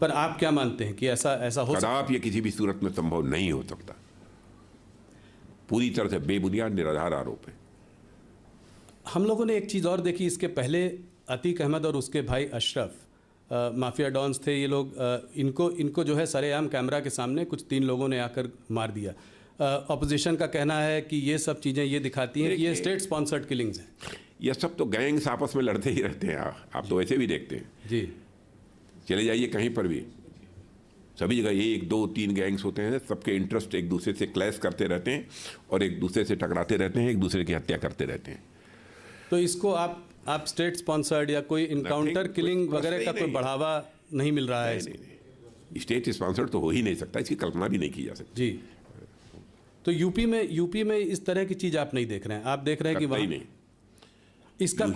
पर आप क्या मानते हैं कि ऐसा हो सकता? आप ये किसी भी सूरत में संभव नहीं हो सकता। पूरी तरह से बेबुनियाद निराधार आरोप है। हम लोगों ने एक चीज़ और देखी इसके पहले, अतीक अहमद और उसके भाई अशरफ माफिया डॉन्स थे ये लोग, इनको जो है सरेआम कैमरा के सामने कुछ 3 लोगों ने आकर मार दिया। ऑपोजिशन का कहना है कि ये सब चीज़ें ये दिखाती हैं कि ये स्टेट स्पॉन्सर्ड किलिंग्स हैं। ये सब तो गैंग्स आपस में लड़ते ही रहते हैं। आप तो वैसे भी देखते हैं जी, चले जाइए कहीं पर भी, सभी जगह 1, 2, 3 गैंग्स होते हैं। सबके इंटरेस्ट एक दूसरे से क्लैश करते रहते हैं और एक दूसरे से टकराते रहते हैं, एक दूसरे की हत्या करते रहते हैं। तो इसको आप स्टेट स्पॉन्सर्ड या कोई इनकाउंटर किलिंग वगैरह का कोई बढ़ावा नहीं मिल रहा है? नहीं, स्टेट स्पॉन्सर्ड तो हो ही नहीं सकता, इसकी कल्पना भी नहीं की जा सकती जी। तो यूपी में इस तरह की चीज़ आप नहीं देख रहे हैं? आप देख रहे हैं कि वहाँ नहीं, इसका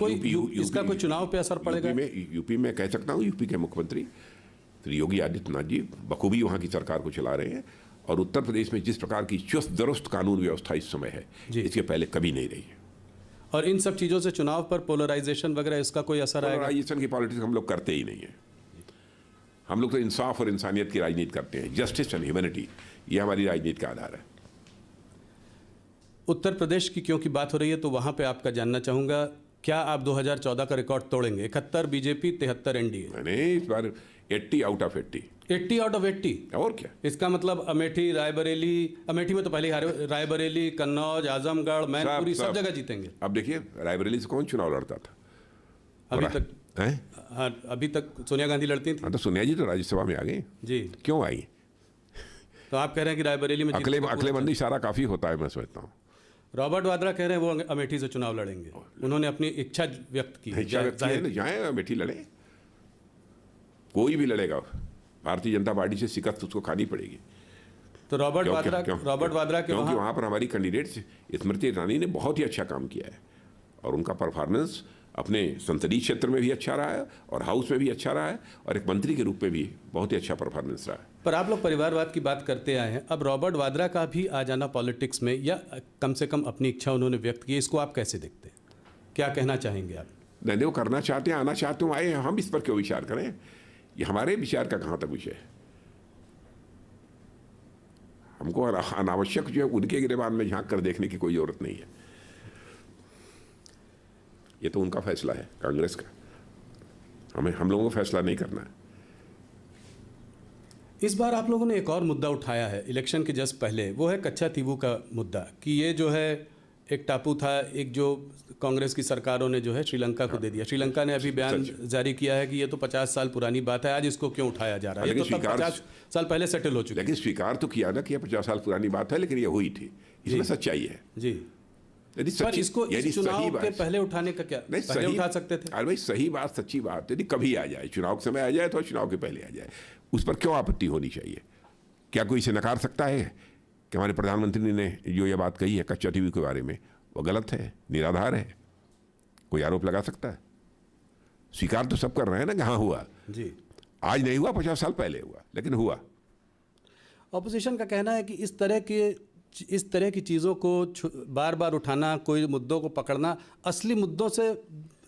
कोई चुनाव पे असर पड़ेगा? यूपी में कह सकता हूँ, यूपी के मुख्यमंत्री श्री योगी आदित्यनाथ जी बखूबी वहाँ की सरकार को चला रहे हैं, और उत्तर प्रदेश में जिस प्रकार की चुस्त दुरुस्त कानून व्यवस्था इस समय है, इसके पहले कभी नहीं रही है। और इन सब चीज़ों से चुनाव पर पोलराइजेशन वगैरह, इसका कोई असर आएगा? पोलराइजेशन की पॉलिटिक्स हम लोग करते ही नहीं है। हम लोग तो इंसाफ और इंसानियत की राजनीति करते हैं। जस्टिस एंड ह्यूमैनिटी, ये हमारी राजनीति का आधार है। उत्तर प्रदेश की क्योंकि बात हो रही है तो वहाँ पे आपका जानना चाहूँगा, क्या आप 2014 का रिकॉर्ड तोड़ेंगे? 71 बीजेपी, 73 एनडीए। मैंने इस बार 80 आउट ऑफ 80। 80 out of 80? और क्या? इसका मतलब अमेठी, रायबरेली, अमेठी में तो पहले ही रायबरेली, कन्नौज, आजमगढ़, मैनपुरी सब जगह जीतेंगे। अब देखिए, रायबरेली से कौन चुनाव लड़ता था अभी तक? हाँ, अभी तक सोनिया गांधी लड़ती थी। हाँ, तो सोनिया जी तो राज्यसभा में आ गई जी। क्यों आई? तो आप कह रहे हैं कि रायबरेली में अकलेबंदी इशारा काफ़ी होता है, मैं समझता हूँ। रॉबर्ट वाड्रा कह रहे हैं वो अमेठी से चुनाव लड़ेंगे। उन्होंने अपनी इच्छा व्यक्त की है। जाए अमेठी लड़े, कोई भी लड़ेगा भारतीय जनता पार्टी से शिकस्त उसको खानी पड़ेगी। तो रॉबर्ट वाड्रा के क्योंकि वहाँ पर हमारी कैंडिडेट स्मृति ईरानी ने बहुत ही अच्छा काम किया है और उनका परफॉर्मेंस अपने संसदीय क्षेत्र में भी अच्छा रहा है और हाउस में भी अच्छा रहा है और एक मंत्री के रूप में भी बहुत ही अच्छा परफॉर्मेंस रहा है। पर आप लोग परिवारवाद की बात करते आए हैं, अब रॉबर्ट वाड्रा का भी आ जाना पॉलिटिक्स में, या कम से कम अपनी इच्छा उन्होंने व्यक्त की, इसको आप कैसे देखते हैं? क्या कहना चाहेंगे आप? नहीं, वो करना चाहते हैं, आना चाहते हो, आए, हम इस पर क्यों विचार करें? ये हमारे विचार का कहाँ तक विषय है? हमको अनावश्यक जो है उनके गिरेबान में झांक कर देखने की कोई जरूरत नहीं है। ये तो उनका फैसला है, कांग्रेस का। हम लोगों को फैसला नहीं करना है। इस बार आप लोगों ने एक और मुद्दा उठाया है इलेक्शन के जस्ट पहले, वो है कच्छातीवू का मुद्दा, कि ये जो है एक टापू था, एक जो कांग्रेस की सरकारों ने जो है श्रीलंका को दे दिया। श्रीलंका ने अभी बयान जारी किया है कि ये तो 50 साल पुरानी बात है, आज इसको क्यों उठाया जा रहा है? ये तो तब 50 साल पहले सेटल हो चुकी है। लेकिन स्वीकार तो किया ना कि 50 साल पुरानी बात है, लेकिन ये हुई थी, इसमें सच्चाई है जी। पर इसको इस चुनाव के पहले उठाने का क्या, नहीं, पहले उठा सकते थे? अरे भाई सही बात, सच्ची बात, यदि कभी आ जाए, चुनाव के समय आ जाए तो चुनाव के पहले आ जाए, उस पर क्यों आपत्ति होनी चाहिए? क्या कोई इसे नकार सकता है कि हमारे प्रधानमंत्री ने जो ये बात कही है कच्चा टीवी के बारे में वो गलत है, निराधार है? कोई आरोप लगा सकता है? स्वीकार तो सब कर रहे हैं ना कि हाँ हुआ जी। आज नहीं हुआ, 50 साल पहले हुआ, लेकिन हुआ। ऑपोजिशन का कहना है कि इस तरह की चीज़ों को बार बार उठाना, कोई मुद्दों को पकड़ना, असली मुद्दों से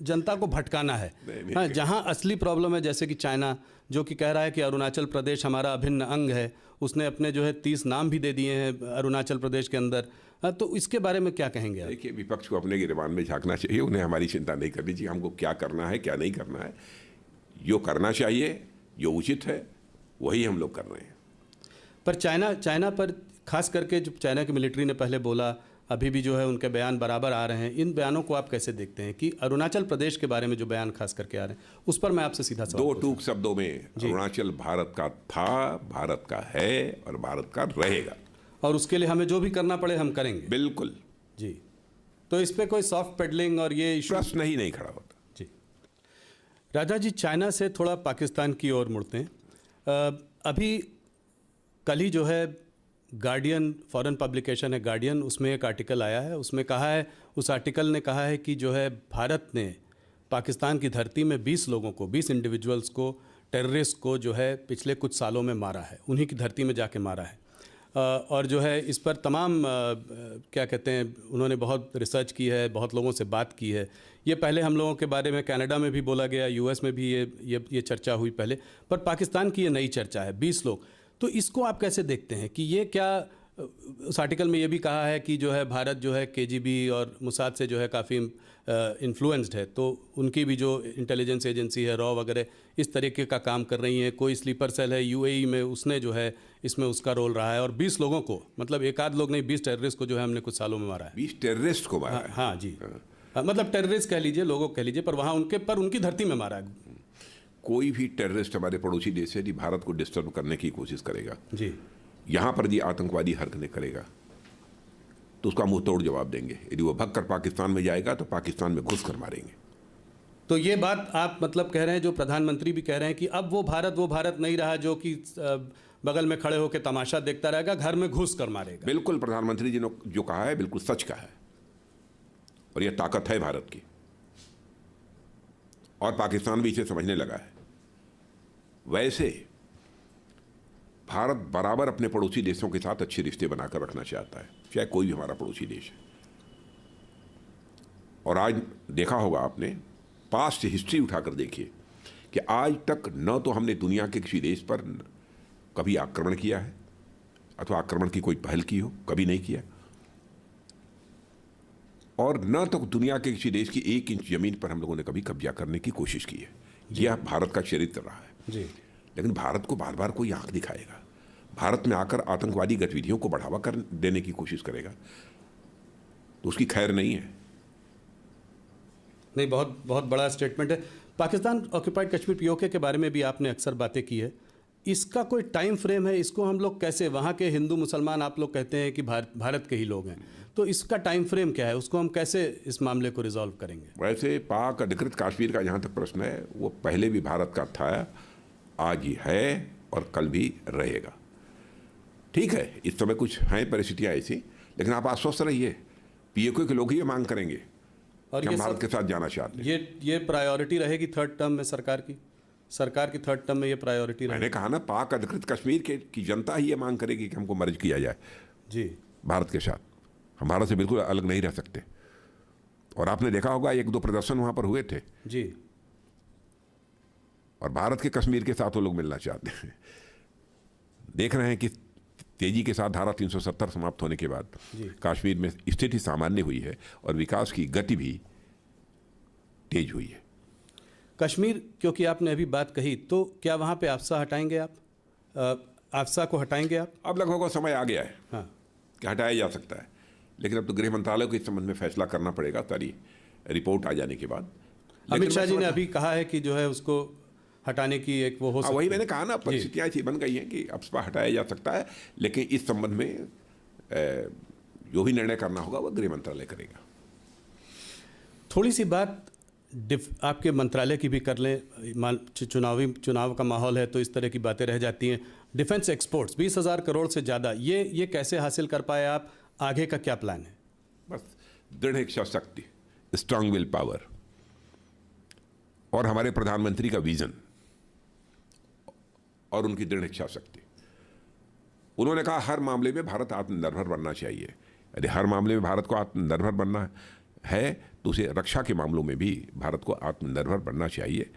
जनता को भटकाना है। हाँ, जहाँ असली प्रॉब्लम है, जैसे कि चाइना जो कि कह रहा है कि अरुणाचल प्रदेश हमारा अभिन्न अंग है, उसने अपने जो है 30 नाम भी दे दिए हैं अरुणाचल प्रदेश के अंदर। हाँ, तो इसके बारे में क्या कहेंगे आप? देखिए, विपक्ष को अपने गिरेबान में झांकना चाहिए, उन्हें हमारी चिंता नहीं करनी चाहिए। हमको क्या करना है क्या नहीं करना है, जो करना चाहिए, जो उचित है, वही हम लोग कर रहे हैं। पर चाइना पर खास करके जो चाइना की मिलिट्री ने पहले बोला, अभी भी जो है उनके बयान बराबर आ रहे हैं, इन बयानों को आप कैसे देखते हैं कि अरुणाचल प्रदेश के बारे में जो बयान खास करके आ रहे हैं, उस पर मैं आपसे सीधा सवाल दो टूक शब्दों में, अरुणाचल भारत का था, भारत का है और भारत का रहेगा, और उसके लिए हमें जो भी करना पड़े हम करेंगे। बिल्कुल जी। तो इस पे कोई सॉफ्ट पेडलिंग और ये प्रश्न ही नहीं खड़ा होता। जी। राजा जी, चाइना से थोड़ा पाकिस्तान की ओर मुड़ते हैं। अभी कल ही जो है गार्डियन, फॉरेन पब्लिकेशन है गार्डियन, उसमें एक आर्टिकल आया है, उसमें कहा है, उस आर्टिकल ने कहा है कि जो है भारत ने पाकिस्तान की धरती में 20 लोगों को, 20 इंडिविजुअल्स को, टेररिस्ट को जो है पिछले कुछ सालों में मारा है, उन्हीं की धरती में जाके मारा है। और जो है इस पर तमाम क्या कहते हैं, उन्होंने बहुत रिसर्च की है, बहुत लोगों से बात की है। ये पहले हम लोगों के बारे में कनाडा में भी बोला गया, यूएस में भी ये चर्चा हुई पहले, पर पाकिस्तान की ये नई चर्चा है, 20 लोग। तो इसको आप कैसे देखते हैं कि ये क्या, उस आर्टिकल में ये भी कहा है कि जो है भारत जो है केजीबी और मुसाद से जो है काफ़ी इन्फ्लुएंस्ड है, तो उनकी भी जो इंटेलिजेंस एजेंसी है, रॉ वगैरह, इस तरीके का काम कर रही हैं। कोई स्लीपर सेल है यूएई में, उसने जो है इसमें उसका रोल रहा है, और 20 लोगों को, मतलब एक आध लोग नहीं, 20 टेररिस्ट को जो है हमने कुछ सालों में मारा है। 20 टेररिस्ट को मारा है? हाँ जी, मतलब टेररिस्ट कह लीजिए, लोगों कह लीजिए, पर वहाँ उनकी धरती में मारा है। कोई भी टेररिस्ट हमारे पड़ोसी देश से यदि भारत को डिस्टर्ब करने की कोशिश करेगा जी, यहाँ पर यदि आतंकवादी हरकतें करेगा तो उसका मुंह तोड़ जवाब देंगे। यदि वो भगकर पाकिस्तान में जाएगा तो पाकिस्तान में घुस कर मारेंगे। तो ये बात आप मतलब कह रहे हैं, जो प्रधानमंत्री भी कह रहे हैं कि अब वो भारत नहीं रहा जो कि बगल में खड़े होकर तमाशा देखता रहेगा, घर में घुस कर मारेगा। बिल्कुल, प्रधानमंत्री जी ने जो कहा है बिल्कुल सच कहा है, और यह ताकत है भारत की, और पाकिस्तान भी इसे समझने लगा है। वैसे भारत बराबर अपने पड़ोसी देशों के साथ अच्छे रिश्ते बनाकर रखना चाहता है, चाहे कोई भी हमारा पड़ोसी देश है। और आज देखा होगा आपने, पास्ट हिस्ट्री उठाकर देखिए कि आज तक न तो हमने दुनिया के किसी देश पर कभी आक्रमण किया है अथवा आक्रमण की कोई पहल की हो, कभी नहीं किया, और न तो दुनिया के किसी देश की 1 इंच जमीन पर हम लोगों ने कभी कब्जा करने की कोशिश की है। यह भारत का चरित्र रहा है जी। लेकिन भारत को बार बार कोई आंख दिखाएगा, भारत में आकर आतंकवादी गतिविधियों को बढ़ावा कर देने की कोशिश करेगा, तो उसकी खैर नहीं है। नहीं, बहुत बहुत बड़ा स्टेटमेंट है। पाकिस्तान ऑक्यूपाइड कश्मीर पीओके के बारे में भी आपने अक्सर बातें की है, इसका कोई टाइम फ्रेम है? इसको हम लोग कैसे, वहाँ के हिंदू मुसलमान आप लोग कहते हैं कि भारत के ही लोग हैं, तो इसका टाइम फ्रेम क्या है? उसको हम कैसे इस मामले को रिजॉल्व करेंगे? वैसे पाक अधिकृत कश्मीर का जहाँ तक प्रश्न है, वो पहले भी भारत का था आज ही है और कल भी रहेगा। ठीक है, इस समय कुछ हैं परिस्थितियां ऐसी, लेकिन आप आश्वस्त रहिए, पीएके के लोग ही ये मांग करेंगे और कि हम भारत के साथ जाना चाहते हैं। ये प्रायोरिटी रहेगी थर्ड टर्म में सरकार की थर्ड टर्म में ये प्रायोरिटी रहेगी। मैंने कहा ना, पाक अधिकृत कश्मीर की जनता ही ये मांग करेगी कि हमको मर्ज किया जाए जी भारत के साथ। हम भारत से बिल्कुल अलग नहीं रह सकते। और आपने देखा होगा 1-2 प्रदर्शन वहां पर हुए थे जी, और भारत के कश्मीर के साथ वो लोग मिलना चाहते हैं। देख रहे हैं कि तेजी के साथ धारा 370 समाप्त होने के बाद कश्मीर में स्थिति सामान्य हुई है और विकास की गति भी तेज हुई है। कश्मीर क्योंकि आपने अभी बात कही, तो क्या वहाँ पे आफ्सा हटाएंगे आप? आफ्सा को हटाएंगे आप? अब लगभग वो समय आ गया है हाँ, कि हटाया जा सकता है, लेकिन अब तो गृह मंत्रालय को इस संबंध में फैसला करना पड़ेगा सारी रिपोर्ट आ जाने के बाद। अमित शाह जी ने अभी कहा है कि जो है उसको हटाने की एक वो हो सकती है। वही मैंने कहा ना, परिस्थितियाँ ऐसी बन गई हैं कि अफ्सपा हटाया जा सकता है, लेकिन इस संबंध में जो भी निर्णय करना होगा वो गृह मंत्रालय करेगा। थोड़ी सी बात आपके मंत्रालय की भी कर लें। चुनाव का माहौल है तो इस तरह की बातें रह जाती हैं। डिफेंस एक्सपोर्ट्स 20,000 करोड़ से ज़्यादा, ये कैसे हासिल कर पाए आप? आगे का क्या प्लान है? बस दृढ़ इच्छा शक्ति, स्ट्रांग विल पावर, और हमारे प्रधानमंत्री का विजन और उनकी दृढ़ इच्छा शक्ति। उन्होंने कहा हर मामले में भारत आत्मनिर्भर बनना चाहिए। यदि हर मामले में भारत को आत्मनिर्भर बनना है तो उसे रक्षा के मामलों में भी भारत को आत्मनिर्भर बनना चाहिए।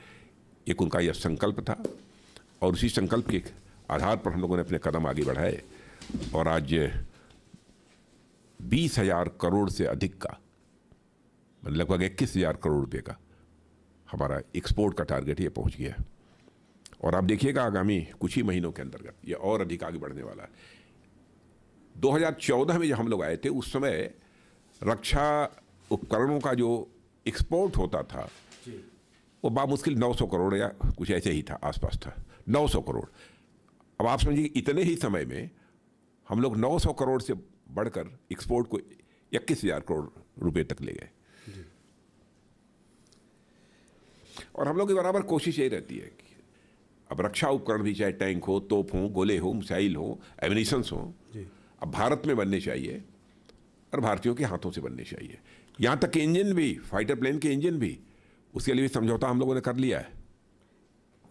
एक उनका यह संकल्प था और उसी संकल्प के आधार पर हम लोगों ने अपने कदम आगे बढ़ाए और आज 20,000 करोड़ से अधिक का, लगभग 21,000 करोड़ रुपए का हमारा एक्सपोर्ट का टारगेट ये पहुंच गया। और आप देखिएगा आगामी कुछ ही महीनों के अंतर्गत ये और अधिक आगे बढ़ने वाला है। 2014 में जब हम लोग आए थे उस समय रक्षा उपकरणों का जो एक्सपोर्ट होता था वो बामुश्किल 900 करोड़ या कुछ ऐसे ही था, आसपास था 900 करोड़। अब आप समझिए इतने ही समय में हम लोग 900 करोड़ से बढ़कर एक्सपोर्ट को 21,000 करोड़ रुपए तक ले गए। और हम लोग की बराबर कोशिश यही रहती है कि अब रक्षा उपकरण भी, चाहे टैंक हो, तोप हो, गोले हो, मिसाइल हो, एमिनिशंस हो, अब भारत में बनने चाहिए और भारतीयों के हाथों से बनने चाहिए। यहाँ तक कि इंजन भी, फाइटर प्लेन के इंजन भी, उसके लिए भी समझौता हम लोगों ने कर लिया है।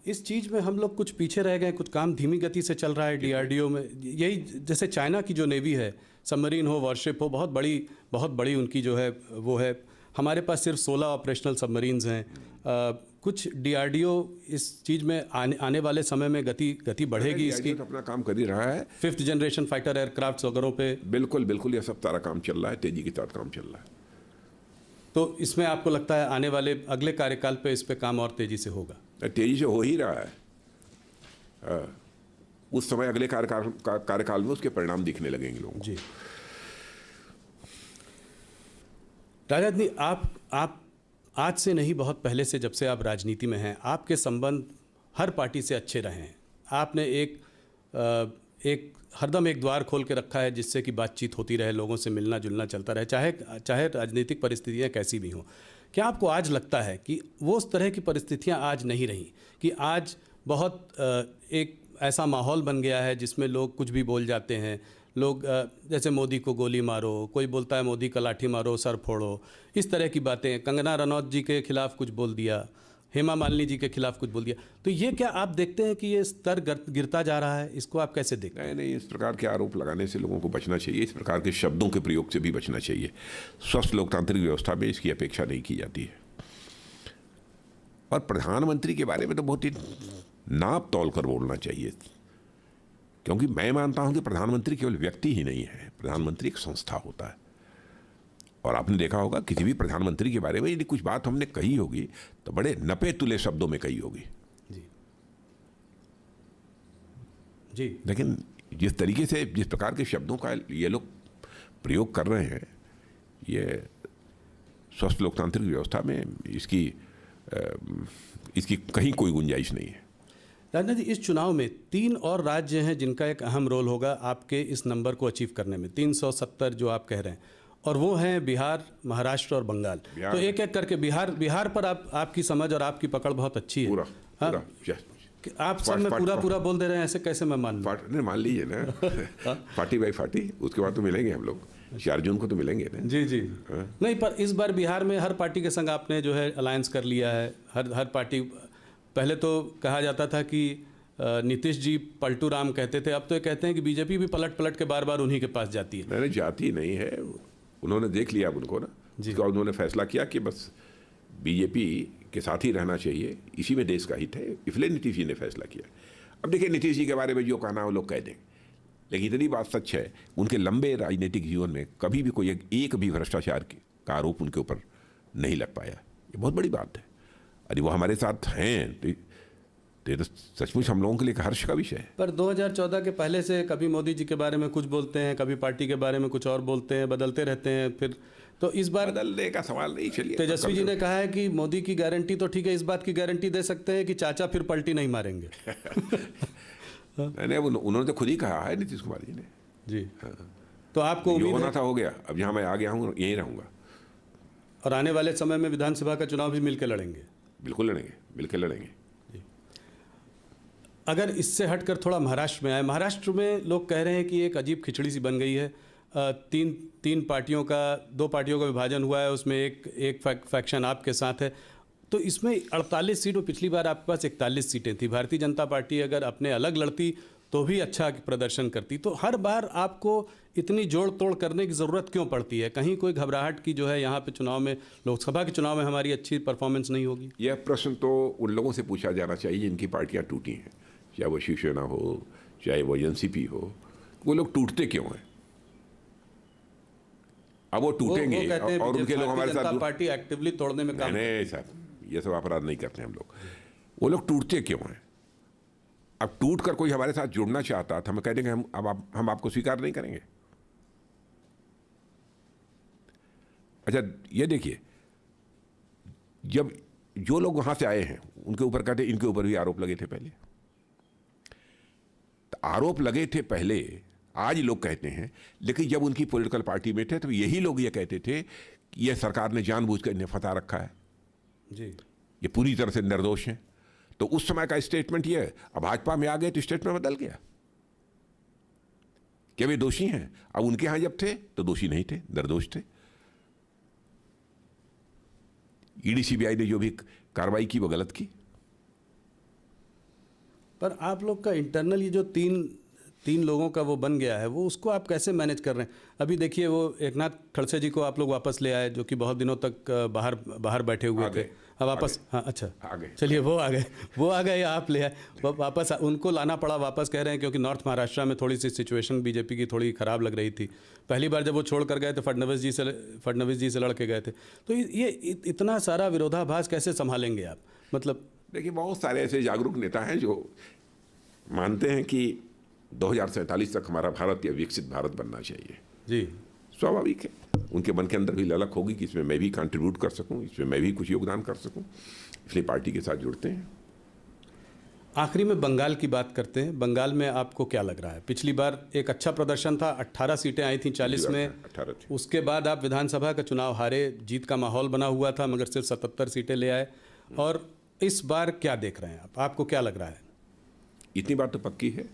इस चीज़ में हम लोग कुछ पीछे रह गए, कुछ काम धीमी गति से चल रहा है डीआरडीओ में। यही जैसे चाइना की जो नेवी है, सबमरीन हो, वॉरशिप हो, बहुत बड़ी उनकी जो है वो है। हमारे पास सिर्फ 16 ऑपरेशनल सबमरीन्स हैं। कुछ डीआरडीओ इस चीज़ में आने वाले समय में गति बढ़ेगी इसकी? तो अपना काम कर ही रहा है। 5th जनरेशन फाइटर एयरक्राफ्ट वगैरह पे बिल्कुल ये सब सारा काम चल रहा है, तेजी के साथ काम चल रहा है। तो इसमें आपको लगता है आने वाले अगले कार्यकाल पे इस पे काम और तेजी से होगा? तेजी से हो ही रहा है। उस समय अगले कार्यकाल में उसके परिणाम दिखने लगेंगे लोगों को। जी राजनीति, आप आज से नहीं, बहुत पहले से, जब से आप राजनीति में हैं, आपके संबंध हर पार्टी से अच्छे रहे हैं। आपने एक हरदम एक द्वार खोल के रखा है जिससे कि बातचीत होती रहे, लोगों से मिलना जुलना चलता रहे, चाहे राजनीतिक परिस्थितियां कैसी भी हों। क्या आपको आज लगता है कि वो उस तरह की परिस्थितियां आज नहीं रही, कि आज बहुत एक ऐसा माहौल बन गया है जिसमें लोग कुछ भी बोल जाते हैं? लोग जैसे मोदी को गोली मारो, कोई बोलता है मोदी का लाठी मारो, सर फोड़ो, इस तरह की बातें। कंगना रनौत जी के खिलाफ कुछ बोल दिया, हेमा मालिनी जी के खिलाफ कुछ बोल दिया। तो ये क्या आप देखते हैं कि ये स्तर गिरता जा रहा है? इसको आप कैसे देखते हैं? नहीं, इस प्रकार के आरोप लगाने से लोगों को बचना चाहिए। इस प्रकार के शब्दों के प्रयोग से भी बचना चाहिए। स्वस्थ लोकतांत्रिक व्यवस्था में इसकी अपेक्षा नहीं की जाती है। और प्रधानमंत्री के बारे में तो बहुत ही नाप तोल कर बोलना चाहिए, क्योंकि मैं मानता हूं कि प्रधानमंत्री केवल व्यक्ति ही नहीं है, प्रधानमंत्री एक संस्था होता है। और आपने देखा होगा किसी भी प्रधानमंत्री के बारे में यदि कुछ बात हमने कही होगी तो बड़े नपे तुले शब्दों में कही होगी। जी। लेकिन जिस तरीके से, जिस प्रकार के शब्दों का ये लोग प्रयोग कर रहे हैं, ये स्वस्थ लोकतांत्रिक व्यवस्था में इसकी कहीं कोई गुंजाइश नहीं है। राजनाथ जी, इस चुनाव में 3 और राज्य हैं जिनका एक अहम रोल होगा आपके इस नंबर को अचीव करने में, 370 जो आप कह रहे हैं, और वो हैं बिहार, महाराष्ट्र और बंगाल। तो एक एक करके बिहार पर आपकी समझ और आपकी पकड़ बहुत अच्छी है। आप सब में पूरा बोल दे रहे हैं, ऐसे कैसे मैं मान लूं? नहीं, मान लीजिए ना पार्टी बाई पार्टी, उसके बाद तो मिलेंगे हम लोग, 4 जून को तो मिलेंगे ना। जी जी। नहीं, पर इस बार बिहार में हर पार्टी के संग आपने जो है अलायंस कर लिया है। हर पार्टी, पहले तो कहा जाता था कि नीतीश जी पलटू राम कहते थे, अब तो ये कहते हैं कि बीजेपी भी पलट के बार उन्हीं के पास जाती है। नहीं, जाती नहीं है, उन्होंने देख लिया अब उनको ना, जिसका उन्होंने फैसला किया कि बस बीजेपी के साथ ही रहना चाहिए, इसी में देश का हित है, इसलिए नीतीश जी ने फैसला किया। अब देखिए, नीतीश जी के बारे में जो कहना है वो लोग कह दें, लेकिन इतनी बात सच है, उनके लंबे राजनीतिक जीवन में कभी भी कोई एक भी भ्रष्टाचार का आरोप उनके ऊपर नहीं लग पाया। ये बहुत बड़ी बात है। अरे वो हमारे साथ हैं तो ये तो सचमुच हम लोगों के लिए हर्ष का विषय है। पर 2014 के पहले से कभी मोदी जी के बारे में कुछ बोलते हैं, कभी पार्टी के बारे में कुछ और बोलते हैं, बदलते रहते हैं। फिर तो इस बार बदलने का सवाल नहीं। चलिए, तेजस्वी जी ने कहा है कि मोदी की गारंटी तो ठीक है, इस बात की गारंटी दे सकते हैं कि चाचा फिर पलटी नहीं मारेंगे। नहीं, उन्होंने तो खुद ही कहा है, नीतीश कुमार जी ने। जी हाँ। तो आपको जो होना था हो गया, अब जहाँ मैं आ गया हूँ यहीं रहूँगा। और आने वाले समय में विधानसभा का चुनाव भी मिलकर लड़ेंगे? बिल्कुल लड़ेंगे। अगर इससे हटकर थोड़ा महाराष्ट्र में आए, महाराष्ट्र में लोग कह रहे हैं कि एक अजीब खिचड़ी सी बन गई है। तीन पार्टियों का, 2 पार्टियों का विभाजन हुआ है, उसमें एक फैक्शन आपके साथ है। तो इसमें 48 सीट, और पिछली बार आपके पास 41 सीटें थी। भारतीय जनता पार्टी अगर अपने अलग लड़ती तो भी अच्छा प्रदर्शन करती। तो हर बार आपको इतनी जोड़ तोड़ करने की ज़रूरत क्यों पड़ती है? कहीं कोई घबराहट की जो है यहाँ पे चुनाव में, लोकसभा के चुनाव में हमारी अच्छी परफॉर्मेंस नहीं होगी? यह प्रश्न तो उन लोगों से पूछा जाना चाहिए जिनकी पार्टियाँ टूटी हैं, चाहे वो शिवसेना हो, चाहे वो एनसीपी हो। वो लोग टूटते क्यों हैं? अब वो टूटेंगे और उनके लोग हमारे साथ, पार्टी एक्टिवली तोड़ने में काम नहीं साहब, ये सब अपराध नहीं करते हम लोग। वो लोग टूटते क्यों हैं? अब टूट कर कोई हमारे साथ जुड़ना चाहता था, हम कह देंगे हम आपको स्वीकार नहीं करेंगे। अच्छा, ये देखिए, जब जो लोग वहां से आए हैं उनके ऊपर कहते इनके ऊपर भी आरोप लगे थे पहले, तो आरोप लगे थे पहले, आज लोग कहते हैं। लेकिन जब उनकी पॉलिटिकल पार्टी में थे तो यही लोग ये कहते थे कि ये सरकार ने जानबूझकर इन्हें फंसा रखा है जी, ये पूरी तरह से निर्दोष हैं। तो उस समय का स्टेटमेंट ये है। अब भाजपा में आ गए तो स्टेटमेंट बदल गया कि वे दोषी हैं। अब उनके यहां जब थे तो दोषी नहीं थे, निर्दोष थे। ईडी सीबीआई ने जो भी कार्रवाई की वो गलत की। पर आप लोग का इंटरनल ये जो तीन लोगों का वो बन गया है, वो उसको आप कैसे मैनेज कर रहे हैं? अभी देखिए, वो एकनाथ खड़से जी को आप लोग वापस ले आए, जो कि बहुत दिनों तक बाहर बैठे हुए थे। अब वापस, हाँ अच्छा, चलिए, वो आ गए, आप ले आए वापस। उनको लाना पड़ा वापस, कह रहे हैं क्योंकि नॉर्थ महाराष्ट्र में थोड़ी सी सिचुएशन बीजेपी की थोड़ी ख़राब लग रही थी। पहली बार जब वो छोड़ कर गए तो फडणवीस जी से लड़ के गए थे। तो ये इतना सारा विरोधाभास कैसे संभालेंगे आप? मतलब देखिए, बहुत सारे ऐसे जागरूक नेता हैं जो मानते हैं कि 2047 तक हमारा भारत या विकसित भारत बनना चाहिए। जी, स्वाभाविक है, उनके मन के अंदर भी ललक होगी कि इसमें मैं भी कंट्रीब्यूट कर सकूं, इसमें मैं भी कुछ योगदान कर सकूं, इसलिए पार्टी के साथ जुड़ते हैं। आखिरी में बंगाल की बात करते हैं। बंगाल में आपको क्या लग रहा है? पिछली बार एक अच्छा प्रदर्शन था, 18 सीटें आई थी 40 में। 18 थी। उसके बाद आप विधानसभा का चुनाव हारे, जीत का माहौल बना हुआ था, मगर सिर्फ 77 सीटें ले आए। और इस बार क्या देख रहे हैं आप? आपको क्या लग रहा है? इतनी बात तो पक्की है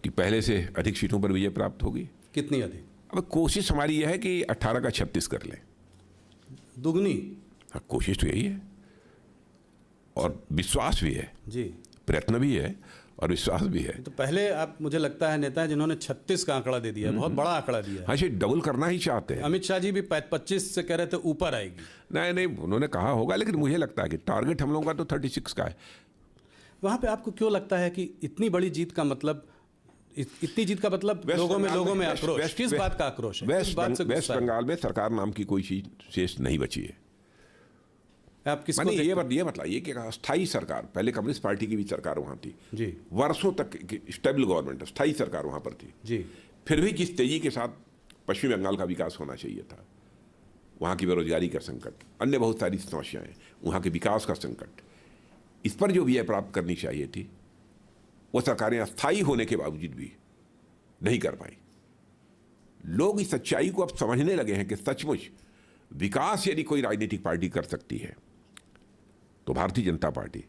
कि पहले से अधिक सीटों पर विजय प्राप्त होगी। कितनी अधिक? अब कोशिश हमारी यह है कि 18 का 36 कर लें। दुगनी? हाँ, कोशिश तो यही है और विश्वास भी है जी, प्रयत्न भी है और विश्वास भी है। तो पहले आप, मुझे लगता है, नेता है जिन्होंने 36 का आंकड़ा दे दिया, बहुत बड़ा आंकड़ा दिया है। हाँ, ये डबल करना ही चाहते हैं। अमित शाह जी भी 25 से कह रहे थे ऊपर आएगी। नहीं, उन्होंने कहा होगा, लेकिन मुझे लगता है कि टारगेट हम लोगों का तो 36 का है। वहाँ पे आपको क्यों लगता है कि इतनी बड़ी जीत का मतलब, इतनी जीत का मतलब लोगों में आक्रोश? किस बात का आक्रोश है? वेस्ट बंगाल में सरकार नाम की कोई चीज शेष नहीं बची है। आप किसको ये बताइए कि स्थायी सरकार, पहले कम्युनिस्ट पार्टी की भी सरकार वहां थी जी, वर्षों तक स्टेबल गवर्नमेंट, स्थायी सरकार वहां पर थी जी। फिर भी जिस तेजी के साथ पश्चिमी बंगाल का विकास होना चाहिए था, वहां की बेरोजगारी का संकट, अन्य बहुत सारी समस्याएं, वहां के विकास का संकट, इस पर जो विजय प्राप्त करनी चाहिए थी वो सरकारें अस्थायी होने के बावजूद भी नहीं कर पाई। लोग इस सच्चाई को अब समझने लगे हैं कि सचमुच विकास यदि कोई राजनीतिक पार्टी कर सकती है तो भारतीय जनता पार्टी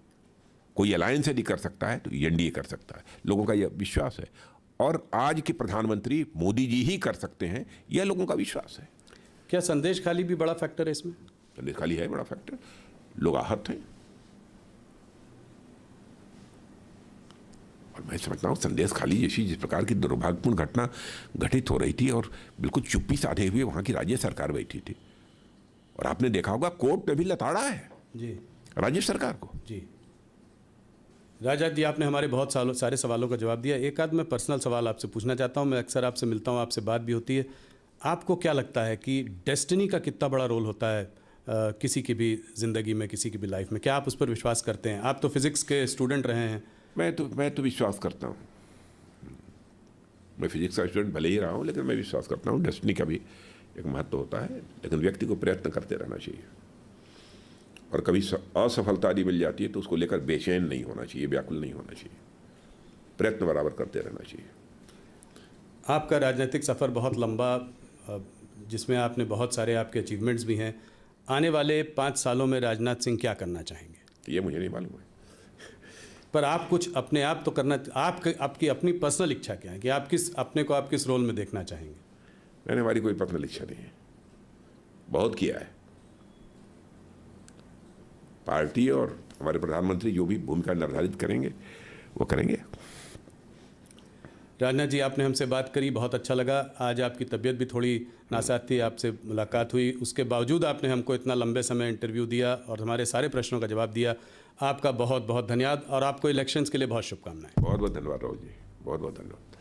कोई अलायंस यदि कर सकता है तो एनडीए कर सकता है, लोगों का यह विश्वास है। और आज के प्रधानमंत्री मोदी जी ही कर सकते हैं, यह लोगों का विश्वास है। क्या संदेश खाली भी बड़ा फैक्टर है इसमें? संदेश खाली है बड़ा फैक्टर, लोग आहत हैं। और मैं समझता हूँ संदेश खाली जैसी जिस प्रकार की दुर्भाग्यपूर्ण घटना घटित हो रही थी और बिल्कुल चुप्पी साधे हुए वहाँ की राज्य सरकार बैठी थी, और आपने देखा होगा कोर्ट ने भी लताड़ा है जी राज्य सरकार को। जी राजा जी, आपने हमारे बहुत सारे सवालों का जवाब दिया। एक आध मैं पर्सनल सवाल आपसे पूछना चाहता हूँ। मैं अक्सर आपसे मिलता हूँ, आपसे बात भी होती है। आपको क्या लगता है कि डेस्टिनी का कितना बड़ा रोल होता है किसी की भी ज़िंदगी में, किसी की भी लाइफ में? क्या आप उस पर विश्वास करते हैं? आप तो फिज़िक्स के स्टूडेंट रहे हैं। मैं तो विश्वास करता हूँ। मैं फिजिक्स का स्टूडेंट भले ही रहा हूँ, लेकिन मैं विश्वास करता हूँ डेस्टिनी का भी एक महत्व होता है, लेकिन व्यक्ति को प्रयत्न करते रहना चाहिए। और कभी असफलता यदि मिल जाती है तो उसको लेकर बेचैन नहीं होना चाहिए, व्याकुल नहीं होना चाहिए, प्रयत्न बराबर करते रहना चाहिए। आपका राजनीतिक सफ़र बहुत लंबा, जिसमें आपने बहुत सारे आपके अचीवमेंट्स भी हैं। आने वाले 5 सालों में राजनाथ सिंह क्या करना चाहेंगे? ये मुझे नहीं मालूम है, पर आप कुछ अपने आप तो करना, आपकी अपनी पर्सनल इच्छा क्या है कि आप किस रोल में देखना चाहेंगे? मैंने हमारी कोई पर्सनल इच्छा नहीं है, बहुत किया है। पार्टी और हमारे प्रधानमंत्री जो भी भूमिका निर्धारित करेंगे वो करेंगे। राजनाथ जी, आपने हमसे बात करी, बहुत अच्छा लगा। आज आपकी तबीयत भी थोड़ी नासाज थी, आपसे मुलाकात हुई, उसके बावजूद आपने हमको इतना लंबे समय इंटरव्यू दिया और हमारे सारे प्रश्नों का जवाब दिया। आपका बहुत बहुत धन्यवाद, और आपको इलेक्शंस के लिए बहुत शुभकामनाएं। बहुत बहुत धन्यवाद राहुल जी, बहुत बहुत धन्यवाद।